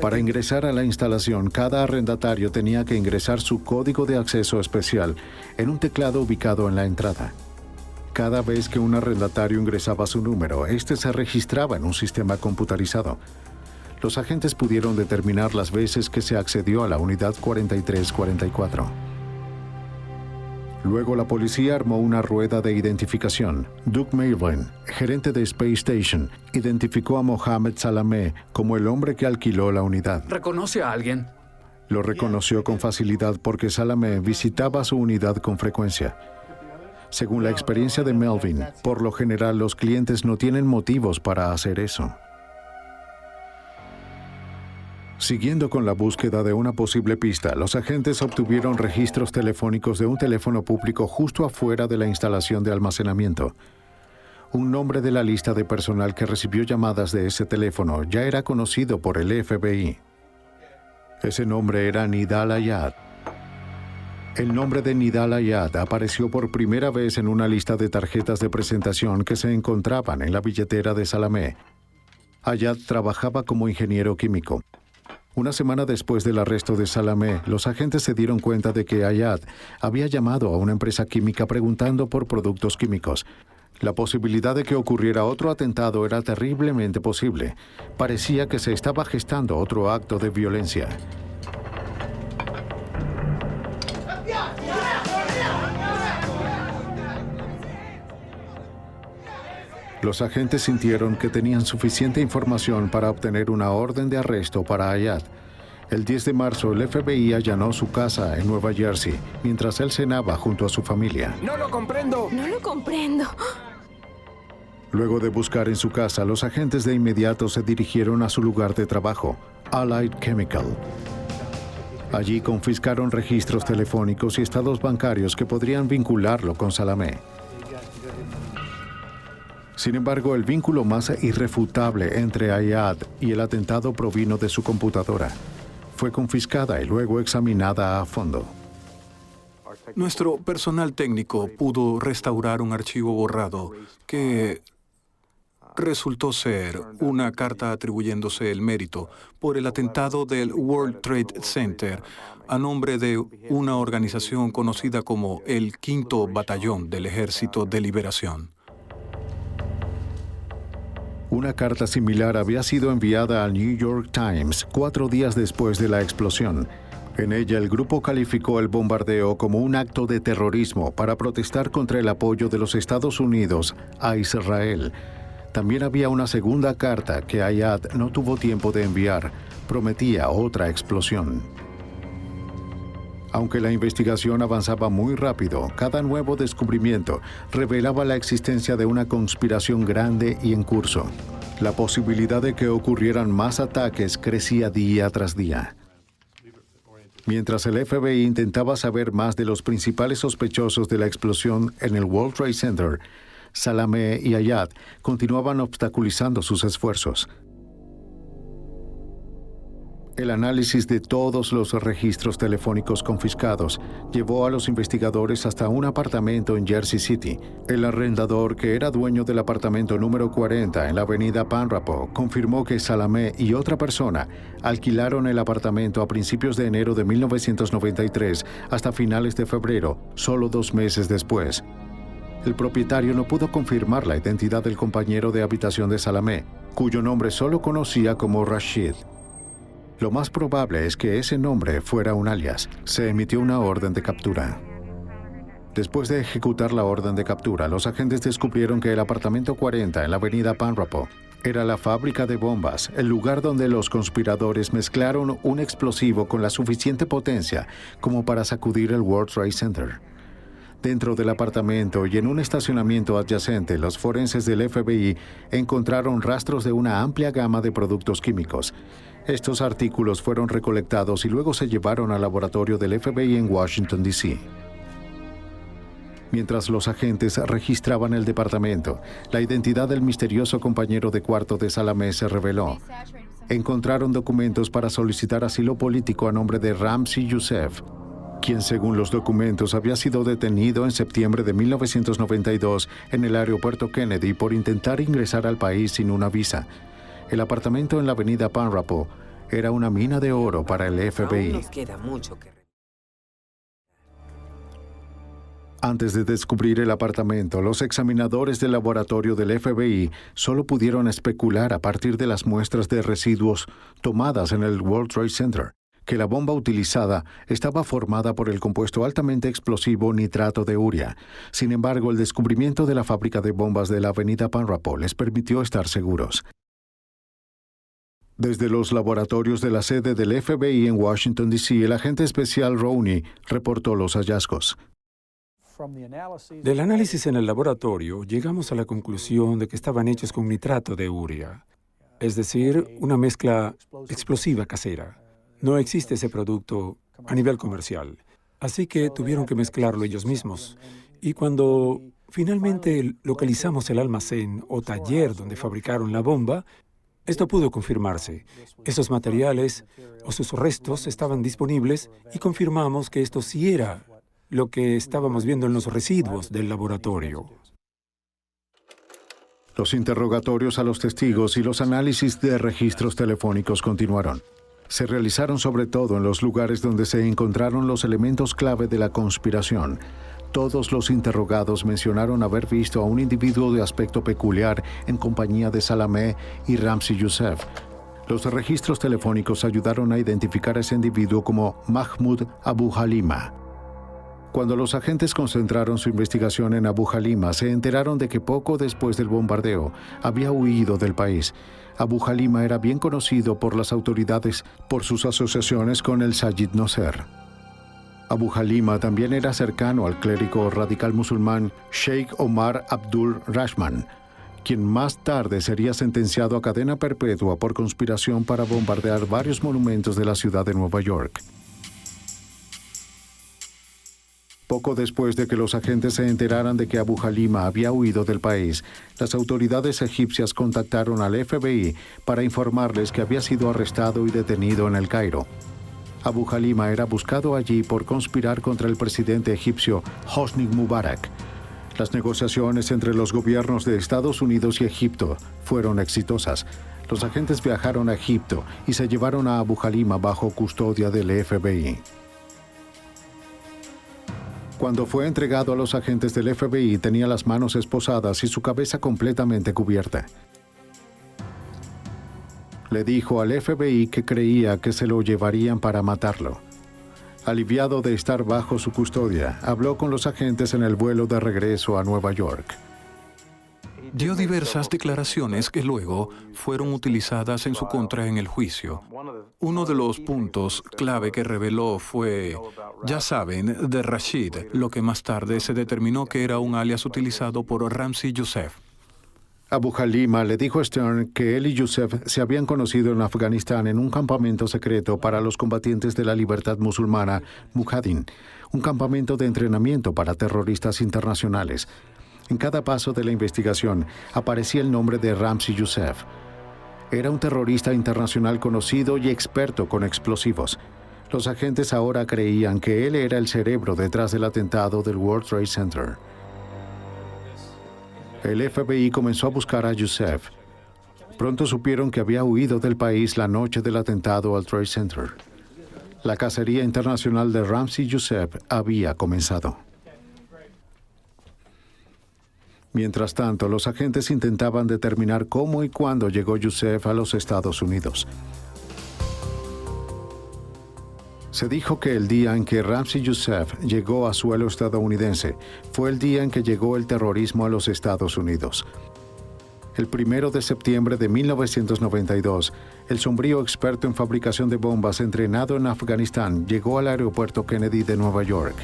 Para ingresar a la instalación, cada arrendatario tenía que ingresar su código de acceso especial en un teclado ubicado en la entrada. Cada vez que un arrendatario ingresaba su número, este se registraba en un sistema computarizado. Los agentes pudieron determinar las veces que se accedió a la unidad 4344. Luego la policía armó una rueda de identificación. Doug Melvin, gerente de Space Station, identificó a Mohamed Salamé como el hombre que alquiló la unidad. ¿Reconoce a alguien? Lo reconoció con facilidad porque Salamé visitaba su unidad con frecuencia. Según la experiencia de Melvin, por lo general los clientes no tienen motivos para hacer eso. Siguiendo con la búsqueda de una posible pista, los agentes obtuvieron registros telefónicos de un teléfono público justo afuera de la instalación de almacenamiento. Un nombre de la lista de personal que recibió llamadas de ese teléfono ya era conocido por el FBI. Ese nombre era Nidal Ayad. El nombre de Nidal Ayad apareció por primera vez en una lista de tarjetas de presentación que se encontraban en la billetera de Salamé. Ayad trabajaba como ingeniero químico. Una semana después del arresto de Salamé, los agentes se dieron cuenta de que Ayad había llamado a una empresa química preguntando por productos químicos. La posibilidad de que ocurriera otro atentado era terriblemente posible. Parecía que se estaba gestando otro acto de violencia. Los agentes sintieron que tenían suficiente información para obtener una orden de arresto para Ayad. El 10 de marzo, el FBI allanó su casa en Nueva Jersey, mientras él cenaba junto a su familia. ¡No lo comprendo! No lo comprendo. Luego de buscar en su casa, los agentes de inmediato se dirigieron a su lugar de trabajo, Allied Chemical. Allí confiscaron registros telefónicos y estados bancarios que podrían vincularlo con Salamé. Sin embargo, el vínculo más irrefutable entre Ayad y el atentado provino de su computadora. Fue confiscada y luego examinada a fondo. Nuestro personal técnico pudo restaurar un archivo borrado que resultó ser una carta atribuyéndose el mérito por el atentado del World Trade Center a nombre de una organización conocida como el Quinto Batallón del Ejército de Liberación. Una carta similar había sido enviada al New York Times 4 días después de la explosión. En ella, el grupo calificó el bombardeo como un acto de terrorismo para protestar contra el apoyo de los Estados Unidos a Israel. También había una segunda carta que Ayad no tuvo tiempo de enviar. Prometía otra explosión. Aunque la investigación avanzaba muy rápido, cada nuevo descubrimiento revelaba la existencia de una conspiración grande y en curso. La posibilidad de que ocurrieran más ataques crecía día tras día. Mientras el FBI intentaba saber más de los principales sospechosos de la explosión en el World Trade Center, Salameh y Ayad continuaban obstaculizando sus esfuerzos. El análisis de todos los registros telefónicos confiscados llevó a los investigadores hasta un apartamento en Jersey City. El arrendador, que era dueño del apartamento número 40 en la avenida Panrapo, confirmó que Salameh y otra persona alquilaron el apartamento a principios de enero de 1993 hasta finales de febrero, solo 2 meses después. El propietario no pudo confirmar la identidad del compañero de habitación de Salameh, cuyo nombre solo conocía como Rashid. Lo más probable es que ese nombre fuera un alias. Se emitió una orden de captura. Después de ejecutar la orden de captura, los agentes descubrieron que el apartamento 40 en la avenida Panrapo era la fábrica de bombas, el lugar donde los conspiradores mezclaron un explosivo con la suficiente potencia como para sacudir el World Trade Center. Dentro del apartamento y en un estacionamiento adyacente, los forenses del FBI encontraron rastros de una amplia gama de productos químicos. Estos artículos fueron recolectados y luego se llevaron al laboratorio del FBI en Washington, D.C. Mientras los agentes registraban el departamento, la identidad del misterioso compañero de cuarto de Salameh se reveló. Encontraron documentos para solicitar asilo político a nombre de Ramzi Youssef, quien según los documentos había sido detenido en septiembre de 1992 en el aeropuerto Kennedy por intentar ingresar al país sin una visa. El apartamento en la avenida Panrapo era una mina de oro para el FBI. Antes de descubrir el apartamento, los examinadores del laboratorio del FBI solo pudieron especular a partir de las muestras de residuos tomadas en el World Trade Center, que la bomba utilizada estaba formada por el compuesto altamente explosivo nitrato de urea. Sin embargo, el descubrimiento de la fábrica de bombas de la avenida Panrapo les permitió estar seguros. Desde los laboratorios de la sede del FBI en Washington, D.C., el agente especial Rowney reportó los hallazgos. Del análisis en el laboratorio, llegamos a la conclusión de que estaban hechos con nitrato de urea, es decir, una mezcla explosiva casera. No existe ese producto a nivel comercial, así que tuvieron que mezclarlo ellos mismos. Y cuando finalmente localizamos el almacén o taller donde fabricaron la bomba, esto pudo confirmarse. Esos materiales o sus restos estaban disponibles y confirmamos que esto sí era lo que estábamos viendo en los residuos del laboratorio. Los interrogatorios a los testigos y los análisis de registros telefónicos continuaron. Se realizaron sobre todo en los lugares donde se encontraron los elementos clave de la conspiración. Todos los interrogados mencionaron haber visto a un individuo de aspecto peculiar en compañía de Salameh y Ramzi Youssef. Los registros telefónicos ayudaron a identificar a ese individuo como Mahmoud Abu Halima. Cuando los agentes concentraron su investigación en Abu Halima, se enteraron de que poco después del bombardeo había huido del país. Abu Halima era bien conocido por las autoridades por sus asociaciones con el Sayyid Nasser. Abu Halima también era cercano al clérigo radical musulmán Sheikh Omar Abdul Rahman, quien más tarde sería sentenciado a cadena perpetua por conspiración para bombardear varios monumentos de la ciudad de Nueva York. Poco después de que los agentes se enteraran de que Abu Halima había huido del país, las autoridades egipcias contactaron al FBI para informarles que había sido arrestado y detenido en El Cairo. Abu Halima era buscado allí por conspirar contra el presidente egipcio Hosni Mubarak. Las negociaciones entre los gobiernos de Estados Unidos y Egipto fueron exitosas. Los agentes viajaron a Egipto y se llevaron a Abu Halima bajo custodia del FBI. Cuando fue entregado a los agentes del FBI, tenía las manos esposadas y su cabeza completamente cubierta. Le dijo al FBI que creía que se lo llevarían para matarlo. Aliviado de estar bajo su custodia, habló con los agentes en el vuelo de regreso a Nueva York. Dio diversas declaraciones que luego fueron utilizadas en su contra en el juicio. Uno de los puntos clave que reveló fue, ya saben, de Rashid, lo que más tarde se determinó que era un alias utilizado por Ramzi Youssef. Abu Halima le dijo a Stern que él y Youssef se habían conocido en Afganistán en un campamento secreto para los combatientes de la libertad musulmana, Mujahideen, un campamento de entrenamiento para terroristas internacionales. En cada paso de la investigación aparecía el nombre de Ramzi Youssef. Era un terrorista internacional conocido y experto con explosivos. Los agentes ahora creían que él era el cerebro detrás del atentado del World Trade Center. El FBI comenzó a buscar a Youssef. Pronto supieron que había huido del país la noche del atentado al Trade Center. La cacería internacional de Ramzi Youssef había comenzado. Mientras tanto, los agentes intentaban determinar cómo y cuándo llegó Youssef a los Estados Unidos. Se dijo que el día en que Ramzi Youssef llegó a suelo estadounidense fue el día en que llegó el terrorismo a los Estados Unidos. El 1 de septiembre de 1992, el sombrío experto en fabricación de bombas entrenado en Afganistán llegó al aeropuerto Kennedy de Nueva York.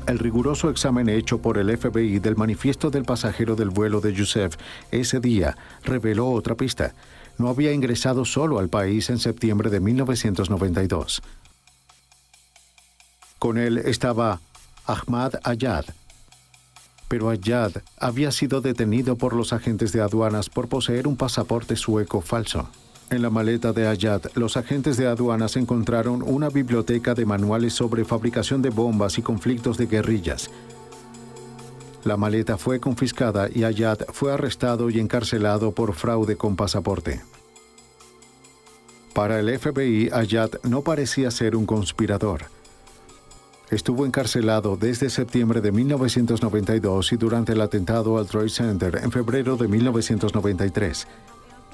El riguroso examen hecho por el FBI del manifiesto del pasajero del vuelo de Youssef ese día reveló otra pista. No había ingresado solo al país en septiembre de 1992. Con él estaba Ahmad Ayad. Pero Ayad había sido detenido por los agentes de aduanas por poseer un pasaporte sueco falso. En la maleta de Ayad, los agentes de aduanas encontraron una biblioteca de manuales sobre fabricación de bombas y conflictos de guerrillas. La maleta fue confiscada y Ayad fue arrestado y encarcelado por fraude con pasaporte. Para el FBI, Ayad no parecía ser un conspirador. Estuvo encarcelado desde septiembre de 1992 y durante el atentado al Trade Center en febrero de 1993.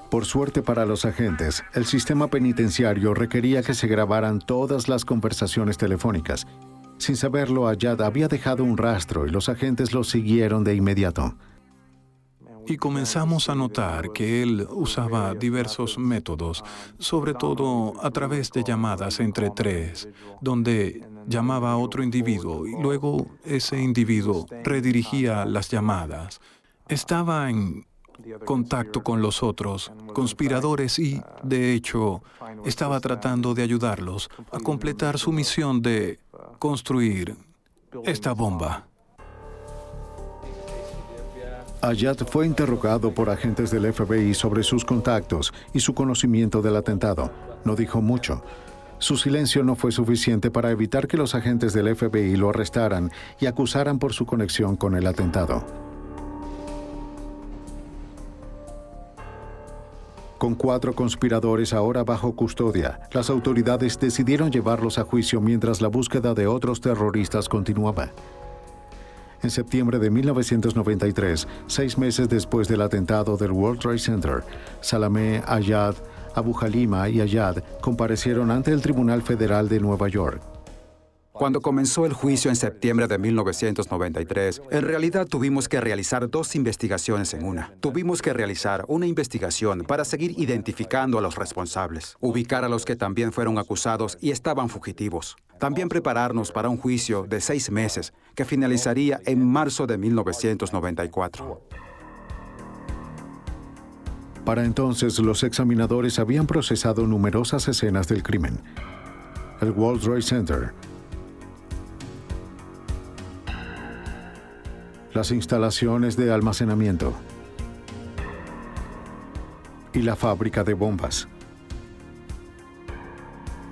Por suerte para los agentes, el sistema penitenciario requería que se grabaran todas las conversaciones telefónicas. Sin saberlo, Ayad había dejado un rastro y los agentes lo siguieron de inmediato. Y comenzamos a notar que él usaba diversos métodos, sobre todo a través de llamadas entre tres, donde llamaba a otro individuo y luego ese individuo redirigía las llamadas. Estaba en contacto con los otros conspiradores y, de hecho, estaba tratando de ayudarlos a completar su misión de construir esta bomba. Ayad fue interrogado por agentes del FBI sobre sus contactos y su conocimiento del atentado. No dijo mucho. Su silencio no fue suficiente para evitar que los agentes del FBI lo arrestaran y acusaran por su conexión con el atentado. Con 4 conspiradores ahora bajo custodia, las autoridades decidieron llevarlos a juicio mientras la búsqueda de otros terroristas continuaba. En septiembre de 1993, 6 meses después del atentado del World Trade Center, Salameh, Ayad, Abu Halima y Ayad comparecieron ante el Tribunal Federal de Nueva York. Cuando comenzó el juicio en septiembre de 1993, en realidad tuvimos que realizar 2 investigaciones en una. Tuvimos que realizar una investigación para seguir identificando a los responsables, ubicar a los que también fueron acusados y estaban fugitivos. También prepararnos para un juicio de 6 meses que finalizaría en marzo de 1994. Para entonces, los examinadores habían procesado numerosas escenas del crimen. El World Trade Center, las instalaciones de almacenamiento y la fábrica de bombas.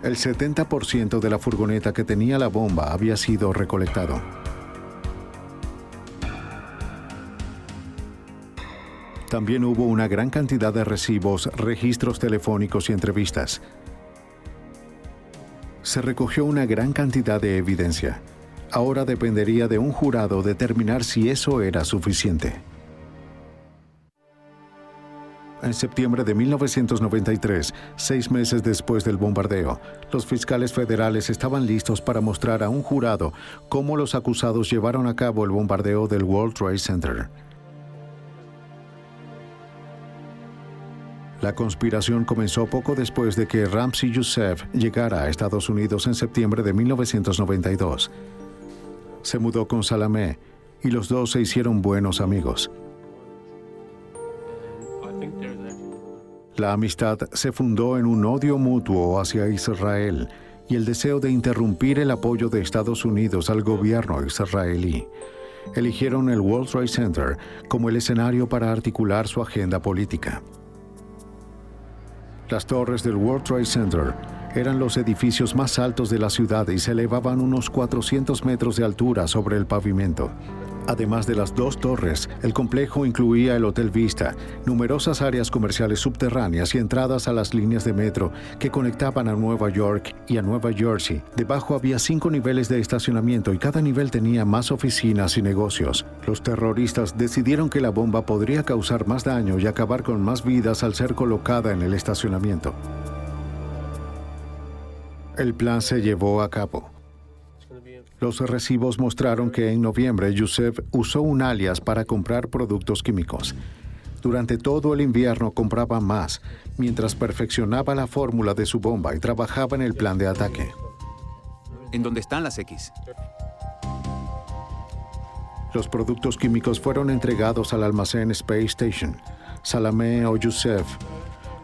El 70% de la furgoneta que tenía la bomba había sido recolectado. También hubo una gran cantidad de recibos, registros telefónicos y entrevistas. Se recogió una gran cantidad de evidencia. Ahora dependería de un jurado determinar si eso era suficiente. En septiembre de 1993, 6 meses después del bombardeo, los fiscales federales estaban listos para mostrar a un jurado cómo los acusados llevaron a cabo el bombardeo del World Trade Center. La conspiración comenzó poco después de que Ramzi Youssef llegara a Estados Unidos en septiembre de 1992. Se mudó con Salameh y los dos se hicieron buenos amigos. La amistad se fundó en un odio mutuo hacia Israel y el deseo de interrumpir el apoyo de Estados Unidos al gobierno israelí. Eligieron el World Trade Center como el escenario para articular su agenda política. Las torres del World Trade Center eran los edificios más altos de la ciudad y se elevaban unos 400 metros de altura sobre el pavimento. Además de las 2 torres, el complejo incluía el Hotel Vista, numerosas áreas comerciales subterráneas y entradas a las líneas de metro que conectaban a Nueva York y a Nueva Jersey. Debajo había 5 niveles de estacionamiento y cada nivel tenía más oficinas y negocios. Los terroristas decidieron que la bomba podría causar más daño y acabar con más vidas al ser colocada en el estacionamiento. El plan se llevó a cabo. Los recibos mostraron que en noviembre Youssef usó un alias para comprar productos químicos. Durante todo el invierno compraba más, mientras perfeccionaba la fórmula de su bomba y trabajaba en el plan de ataque. ¿En dónde están las X? Los productos químicos fueron entregados al almacén Space Station. Salameh o Youssef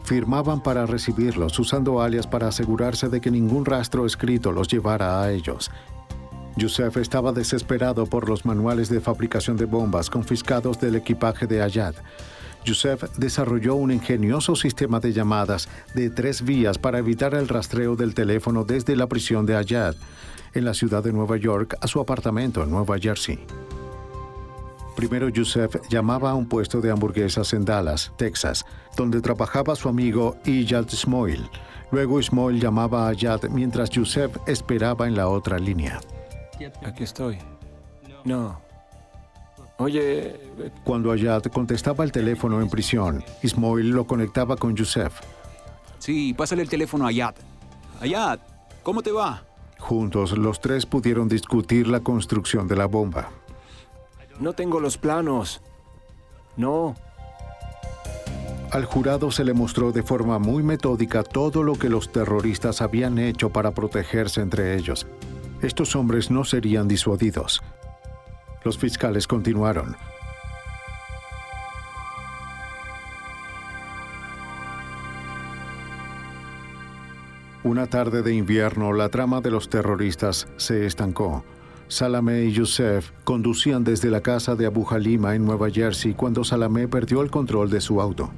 firmaban para recibirlos, usando alias para asegurarse de que ningún rastro escrito los llevara a ellos. Youssef estaba desesperado por los manuales de fabricación de bombas confiscados del equipaje de Ayad. Youssef desarrolló un ingenioso sistema de llamadas de 3 vías para evitar el rastreo del teléfono desde la prisión de Ayad, en la ciudad de Nueva York, a su apartamento en Nueva Jersey. Primero Youssef llamaba a un puesto de hamburguesas en Dallas, Texas, donde trabajaba su amigo Iyad Ismoil. Luego Ismoil llamaba a Ayad mientras Youssef esperaba en la otra línea. Aquí estoy. No. Oye... Cuando Ayad contestaba el teléfono en prisión, Ismoil lo conectaba con Youssef. Sí, pásale el teléfono a Ayad. Ayad, ¿cómo te va? Juntos, los 3 pudieron discutir la construcción de la bomba. No tengo los planos. No. Al jurado se le mostró de forma muy metódica todo lo que los terroristas habían hecho para protegerse entre ellos. Estos hombres no serían disuadidos. Los fiscales continuaron. Una tarde de invierno, la trama de los terroristas se estancó. Salameh y Youssef conducían desde la casa de Abu Halima en Nueva Jersey cuando Salameh perdió el control de su auto.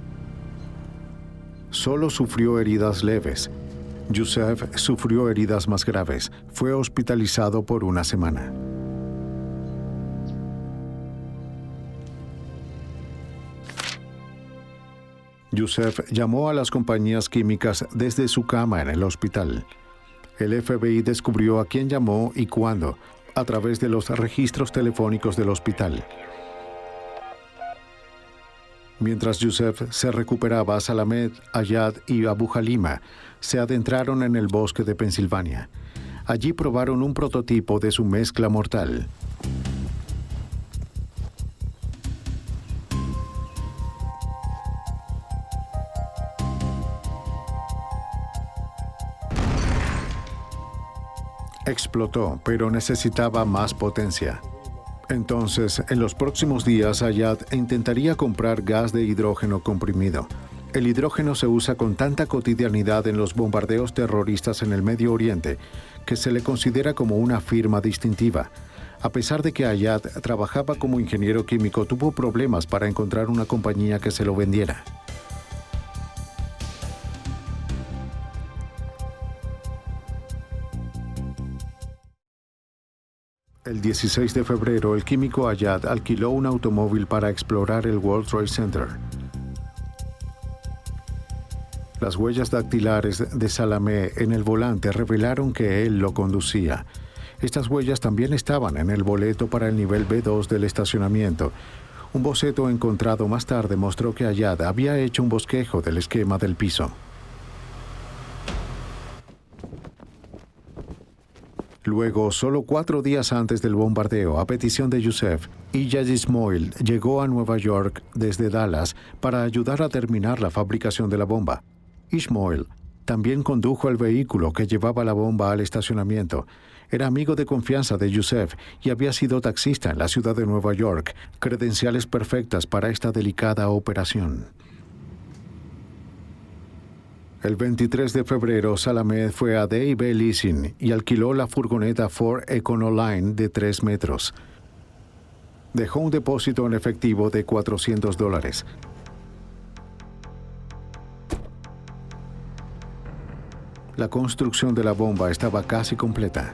Solo sufrió heridas leves. Youssef sufrió heridas más graves. Fue hospitalizado por una semana. Youssef llamó a las compañías químicas desde su cama en el hospital. El FBI descubrió a quién llamó y cuándo, a través de los registros telefónicos del hospital. Mientras Youssef se recuperaba, Salameh, Ayad y Abu Halima se adentraron en el bosque de Pensilvania. Allí probaron un prototipo de su mezcla mortal. Explotó, pero necesitaba más potencia. Entonces, en los próximos días, Ayad intentaría comprar gas de hidrógeno comprimido. El hidrógeno se usa con tanta cotidianidad en los bombardeos terroristas en el Medio Oriente que se le considera como una firma distintiva. A pesar de que Ayad trabajaba como ingeniero químico, tuvo problemas para encontrar una compañía que se lo vendiera. El 16 de febrero, el químico Ayad alquiló un automóvil para explorar el World Trade Center. Las huellas dactilares de Salamé en el volante revelaron que él lo conducía. Estas huellas también estaban en el boleto para el nivel B2 del estacionamiento. Un boceto encontrado más tarde mostró que Ayad había hecho un bosquejo del esquema del piso. Luego, solo 4 días antes del bombardeo, a petición de Youssef, Iyad Ismoil llegó a Nueva York desde Dallas para ayudar a terminar la fabricación de la bomba. Ismoil también condujo el vehículo que llevaba la bomba al estacionamiento. Era amigo de confianza de Youssef y había sido taxista en la ciudad de Nueva York, credenciales perfectas para esta delicada operación. El 23 de febrero, Salamé fue a D&B Leasing y alquiló la furgoneta Ford Econoline de 3 metros. Dejó un depósito en efectivo de $400. La construcción de la bomba estaba casi completa.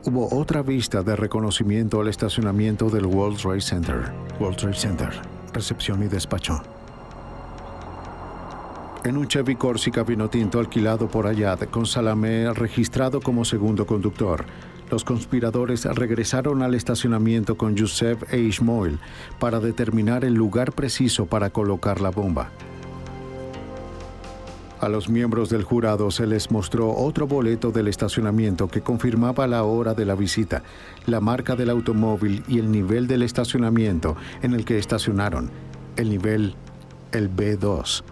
Hubo otra vista de reconocimiento al estacionamiento del World Trade Center. World Trade Center, recepción y despacho. En un Chevy Corsica vino tinto alquilado por Ayad, con Salamé registrado como segundo conductor, los conspiradores regresaron al estacionamiento con Youssef e Ismoil para determinar el lugar preciso para colocar la bomba. A los miembros del jurado se les mostró otro boleto del estacionamiento que confirmaba la hora de la visita, la marca del automóvil y el nivel del estacionamiento en el que estacionaron, el nivel, el B2.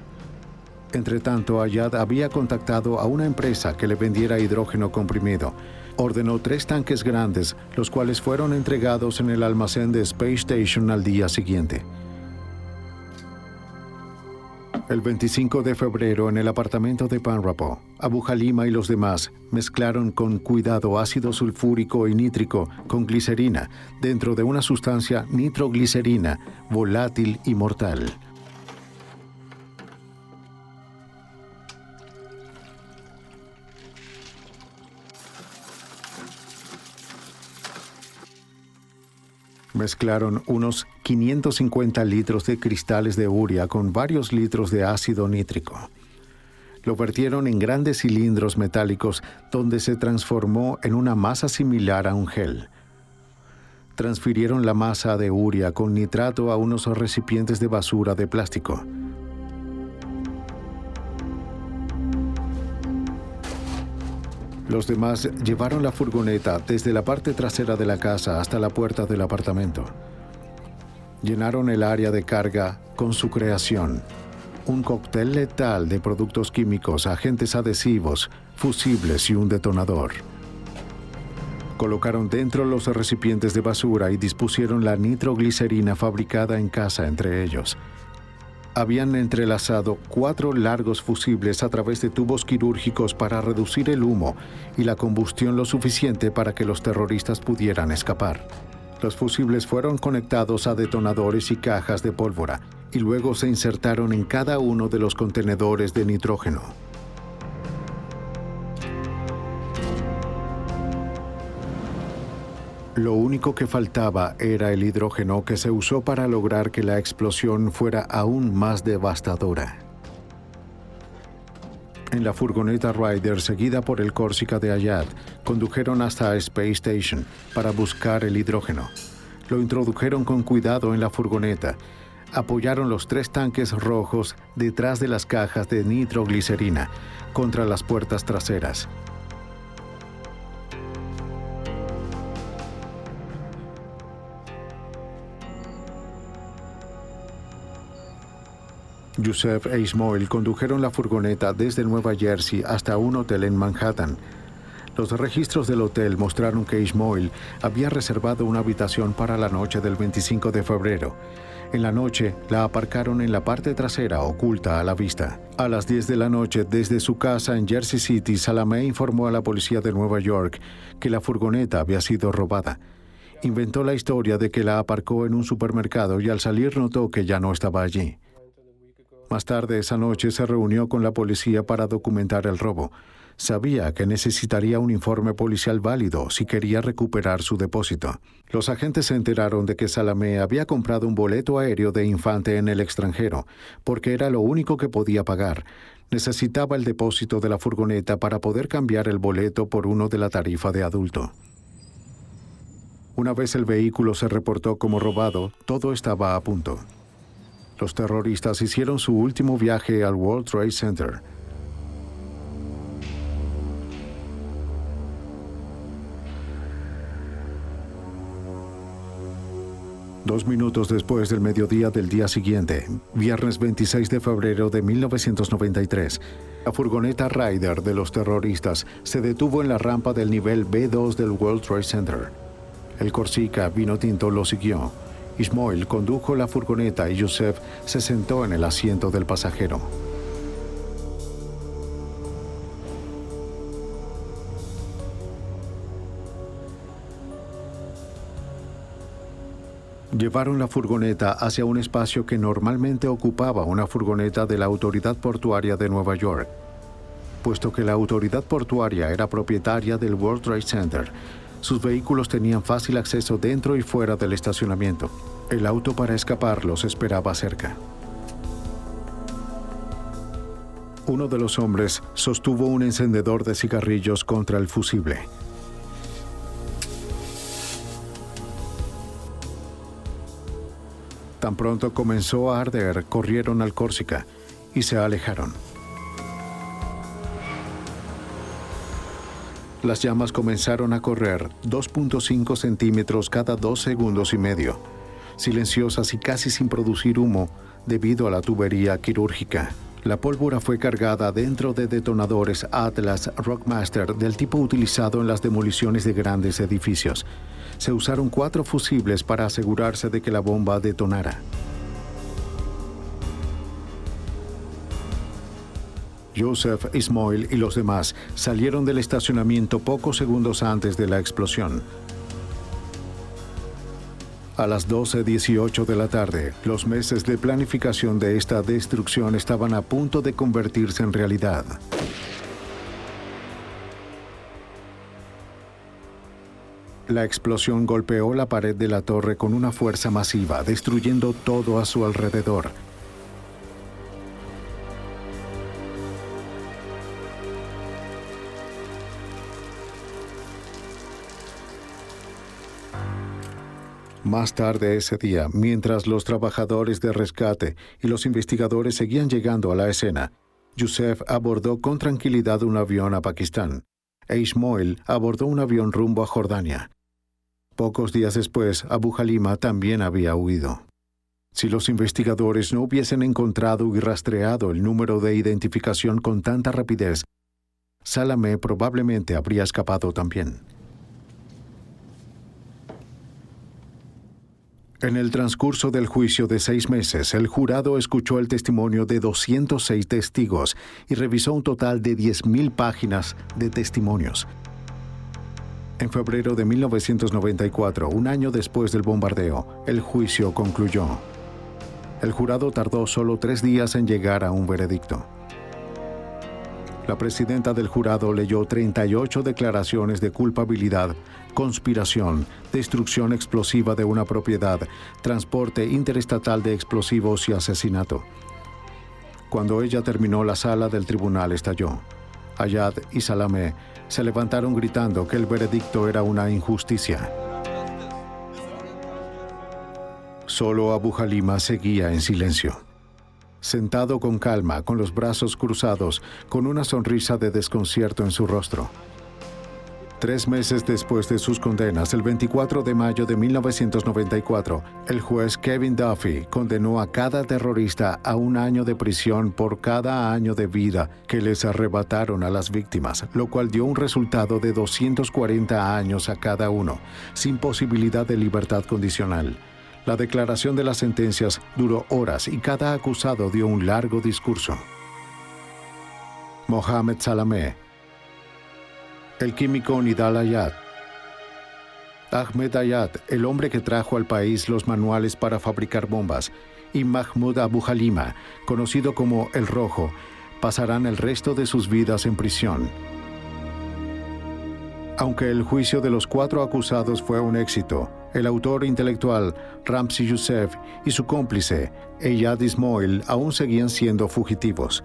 Entretanto, Ayad había contactado a una empresa que le vendiera hidrógeno comprimido. Ordenó 3 tanques grandes, los cuales fueron entregados en el almacén de Space Station al día siguiente. El 25 de febrero, en el apartamento de Panrapo, Abu Halima y los demás mezclaron con cuidado ácido sulfúrico y nítrico con glicerina dentro de una sustancia nitroglicerina volátil y mortal. Mezclaron unos 550 litros de cristales de urea con varios litros de ácido nítrico. Lo vertieron en grandes cilindros metálicos donde se transformó en una masa similar a un gel. Transfirieron la masa de urea con nitrato a unos recipientes de basura de plástico. Los demás llevaron la furgoneta desde la parte trasera de la casa hasta la puerta del apartamento. Llenaron el área de carga con su creación, un cóctel letal de productos químicos, agentes adhesivos, fusibles y un detonador. Colocaron dentro los recipientes de basura y dispusieron la nitroglicerina fabricada en casa entre ellos. Habían entrelazado 4 largos fusibles a través de tubos quirúrgicos para reducir el humo y la combustión lo suficiente para que los terroristas pudieran escapar. Los fusibles fueron conectados a detonadores y cajas de pólvora y luego se insertaron en cada uno de los contenedores de nitrógeno. Lo único que faltaba era el hidrógeno que se usó para lograr que la explosión fuera aún más devastadora. En la furgoneta Ryder, seguida por el Corsica de Ayad, condujeron hasta Space Station para buscar el hidrógeno. Lo introdujeron con cuidado en la furgoneta. Apoyaron los 3 tanques rojos detrás de las cajas de nitroglicerina contra las puertas traseras. Youssef e Ismoil condujeron la furgoneta desde Nueva Jersey hasta un hotel en Manhattan. Los registros del hotel mostraron que Ismoil había reservado una habitación para la noche del 25 de febrero. En la noche, la aparcaron en la parte trasera, oculta a la vista. A las 10 de la noche, desde su casa en Jersey City, Salamé informó a la policía de Nueva York que la furgoneta había sido robada. Inventó la historia de que la aparcó en un supermercado y al salir notó que ya no estaba allí. Más tarde esa noche se reunió con la policía para documentar el robo. Sabía que necesitaría un informe policial válido si quería recuperar su depósito. Los agentes se enteraron de que Salamé había comprado un boleto aéreo de infante en el extranjero, porque era lo único que podía pagar. Necesitaba el depósito de la furgoneta para poder cambiar el boleto por uno de la tarifa de adulto. Una vez el vehículo se reportó como robado, todo estaba a punto. Los terroristas hicieron su último viaje al World Trade Center. Dos minutos después del mediodía del día siguiente, viernes 26 de febrero de 1993, la furgoneta Ryder de los terroristas se detuvo en la rampa del nivel B2 del World Trade Center. El Corsica vino tinto lo siguió. Ismail condujo la furgoneta y Youssef se sentó en el asiento del pasajero. Llevaron la furgoneta hacia un espacio que normalmente ocupaba una furgoneta de la Autoridad Portuaria de Nueva York. Puesto que la Autoridad Portuaria era propietaria del World Trade Center, sus vehículos tenían fácil acceso dentro y fuera del estacionamiento. El auto para escapar los esperaba cerca. Uno de los hombres sostuvo un encendedor de cigarrillos contra el fusible. Tan pronto comenzó a arder, corrieron al Corsica y se alejaron. Las llamas comenzaron a correr 2.5 centímetros cada 2 segundos y medio, silenciosas y casi sin producir humo debido a la tubería quirúrgica. La pólvora fue cargada dentro de detonadores Atlas Rockmaster del tipo utilizado en las demoliciones de grandes edificios. Se usaron 4 fusibles para asegurarse de que la bomba detonara. Youssef, Ismail y los demás salieron del estacionamiento pocos segundos antes de la explosión. A las 12:18 de la tarde, los meses de planificación de esta destrucción estaban a punto de convertirse en realidad. La explosión golpeó la pared de la torre con una fuerza masiva, destruyendo todo a su alrededor. Más tarde ese día, mientras los trabajadores de rescate y los investigadores seguían llegando a la escena, Youssef abordó con tranquilidad un avión a Pakistán e Ismail abordó un avión rumbo a Jordania. Pocos días después, Abu Halima también había huido. Si los investigadores no hubiesen encontrado y rastreado el número de identificación con tanta rapidez, Salamé probablemente habría escapado también. En el transcurso del juicio de 6 meses, el jurado escuchó el testimonio de 206 testigos y revisó un total de 10.000 páginas de testimonios. En febrero de 1994, un año después del bombardeo, el juicio concluyó. El jurado tardó solo 3 días en llegar a un veredicto. La presidenta del jurado leyó 38 declaraciones de culpabilidad, conspiración, destrucción explosiva de una propiedad, transporte interestatal de explosivos y asesinato. Cuando ella terminó, la sala del tribunal estalló. Ayad y Salamé se levantaron gritando que el veredicto era una injusticia. Solo Abu Halima seguía en silencio. Sentado con calma, con los brazos cruzados, con una sonrisa de desconcierto en su rostro. 3 meses después de sus condenas, el 24 de mayo de 1994, el juez Kevin Duffy condenó a cada terrorista a 1 año de prisión por cada año de vida que les arrebataron a las víctimas, lo cual dio un resultado de 240 años a cada uno, sin posibilidad de libertad condicional. La declaración de las sentencias duró horas y cada acusado dio un largo discurso. Mohamed Salamé, el químico Nidal Ayad, Ahmed Ayad, el hombre que trajo al país los manuales para fabricar bombas, y Mahmoud Abu Halima, conocido como El Rojo, pasarán el resto de sus vidas en prisión. Aunque el juicio de los 4 acusados fue un éxito, el autor intelectual Ramzi Youssef y su cómplice Eyad Ismoil aún seguían siendo fugitivos.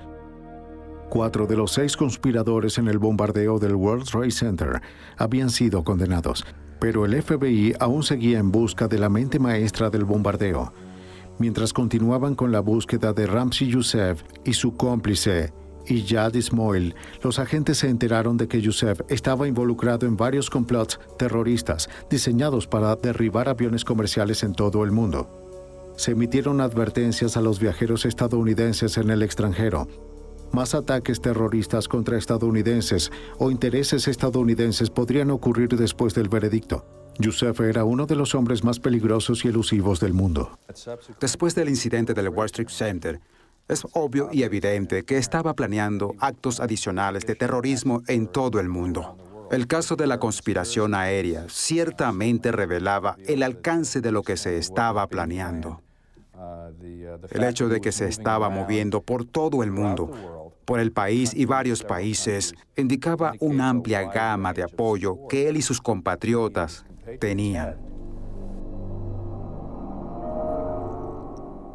4 de los 6 conspiradores en el bombardeo del World Trade Center habían sido condenados, pero el FBI aún seguía en busca de la mente maestra del bombardeo. Mientras continuaban con la búsqueda de Ramzi Youssef y su cómplice Eyad Ismoil, los agentes se enteraron de que Youssef estaba involucrado en varios complots terroristas diseñados para derribar aviones comerciales en todo el mundo. Se emitieron advertencias a los viajeros estadounidenses en el extranjero. Más ataques terroristas contra estadounidenses o intereses estadounidenses podrían ocurrir después del veredicto. Youssef era uno de los hombres más peligrosos y elusivos del mundo. Después del incidente del World Trade Center, es obvio y evidente que estaba planeando actos adicionales de terrorismo en todo el mundo. El caso de la conspiración aérea ciertamente revelaba el alcance de lo que se estaba planeando. El hecho de que se estaba moviendo por todo el mundo, por el país y varios países, indicaba una amplia gama de apoyo que él y sus compatriotas tenían.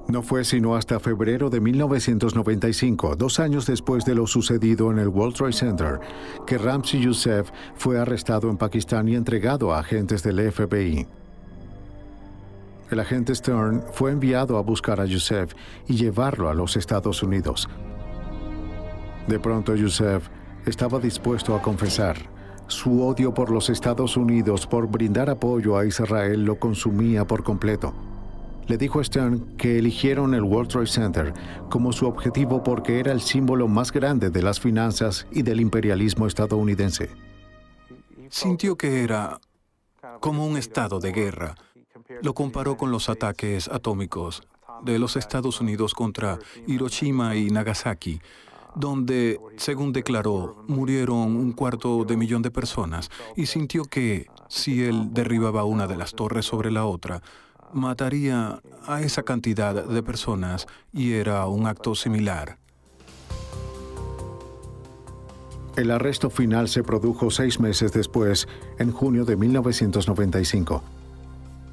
No fue sino hasta febrero de 1995, 2 años después de lo sucedido en el World Trade Center, que Ramzi Youssef fue arrestado en Pakistán y entregado a agentes del FBI. El agente Stern fue enviado a buscar a Youssef y llevarlo a los Estados Unidos. De pronto Youssef estaba dispuesto a confesar. Su odio por los Estados Unidos por brindar apoyo a Israel lo consumía por completo. Le dijo a Stern que eligieron el World Trade Center como su objetivo porque era el símbolo más grande de las finanzas y del imperialismo estadounidense. Sintió que era como un estado de guerra. Lo comparó con los ataques atómicos de los Estados Unidos contra Hiroshima y Nagasaki, donde, según declaró, murieron 250.000 de personas, y sintió que, si él derribaba una de las torres sobre la otra, mataría a esa cantidad de personas, y era un acto similar. El arresto final se produjo 6 meses después, en junio de 1995.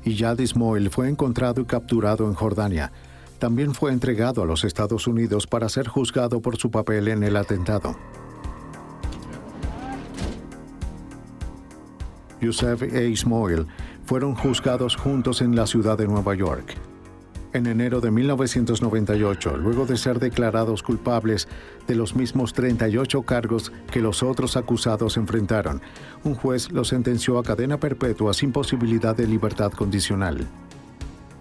Eyad Ismoil fue encontrado y capturado en Jordania. También fue entregado a los Estados Unidos para ser juzgado por su papel en el atentado. Youssef e Ismoil fueron juzgados juntos en la ciudad de Nueva York. En enero de 1998, luego de ser declarados culpables de los mismos 38 cargos que los otros acusados enfrentaron, un juez los sentenció a cadena perpetua sin posibilidad de libertad condicional.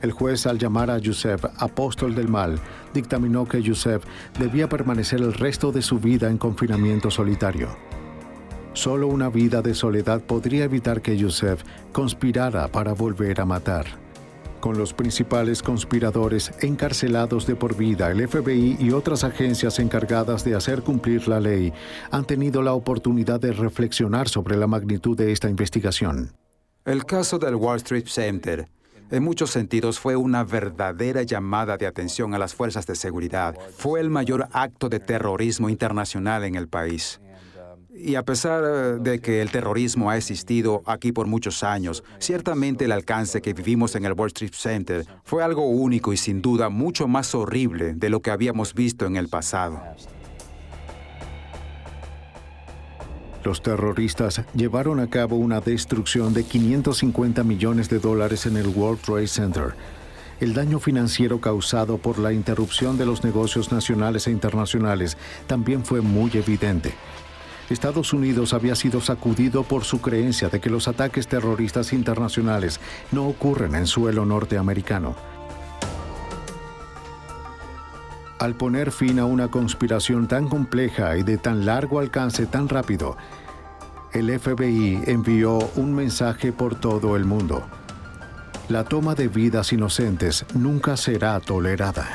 El juez, al llamar a Youssef apóstol del mal, dictaminó que Youssef debía permanecer el resto de su vida en confinamiento solitario. Solo una vida de soledad podría evitar que Youssef conspirara para volver a matar. Con los principales conspiradores encarcelados de por vida, el FBI y otras agencias encargadas de hacer cumplir la ley han tenido la oportunidad de reflexionar sobre la magnitud de esta investigación. El caso del Wall Street Center, en muchos sentidos, fue una verdadera llamada de atención a las fuerzas de seguridad. Fue el mayor acto de terrorismo internacional en el país. Y a pesar de que el terrorismo ha existido aquí por muchos años, ciertamente el alcance que vivimos en el World Trade Center fue algo único y sin duda mucho más horrible de lo que habíamos visto en el pasado. Los terroristas llevaron a cabo una destrucción de $550 millones en el World Trade Center. El daño financiero causado por la interrupción de los negocios nacionales e internacionales también fue muy evidente. Estados Unidos había sido sacudido por su creencia de que los ataques terroristas internacionales no ocurren en suelo norteamericano. Al poner fin a una conspiración tan compleja y de tan largo alcance tan rápido, el FBI envió un mensaje por todo el mundo. La toma de vidas inocentes nunca será tolerada.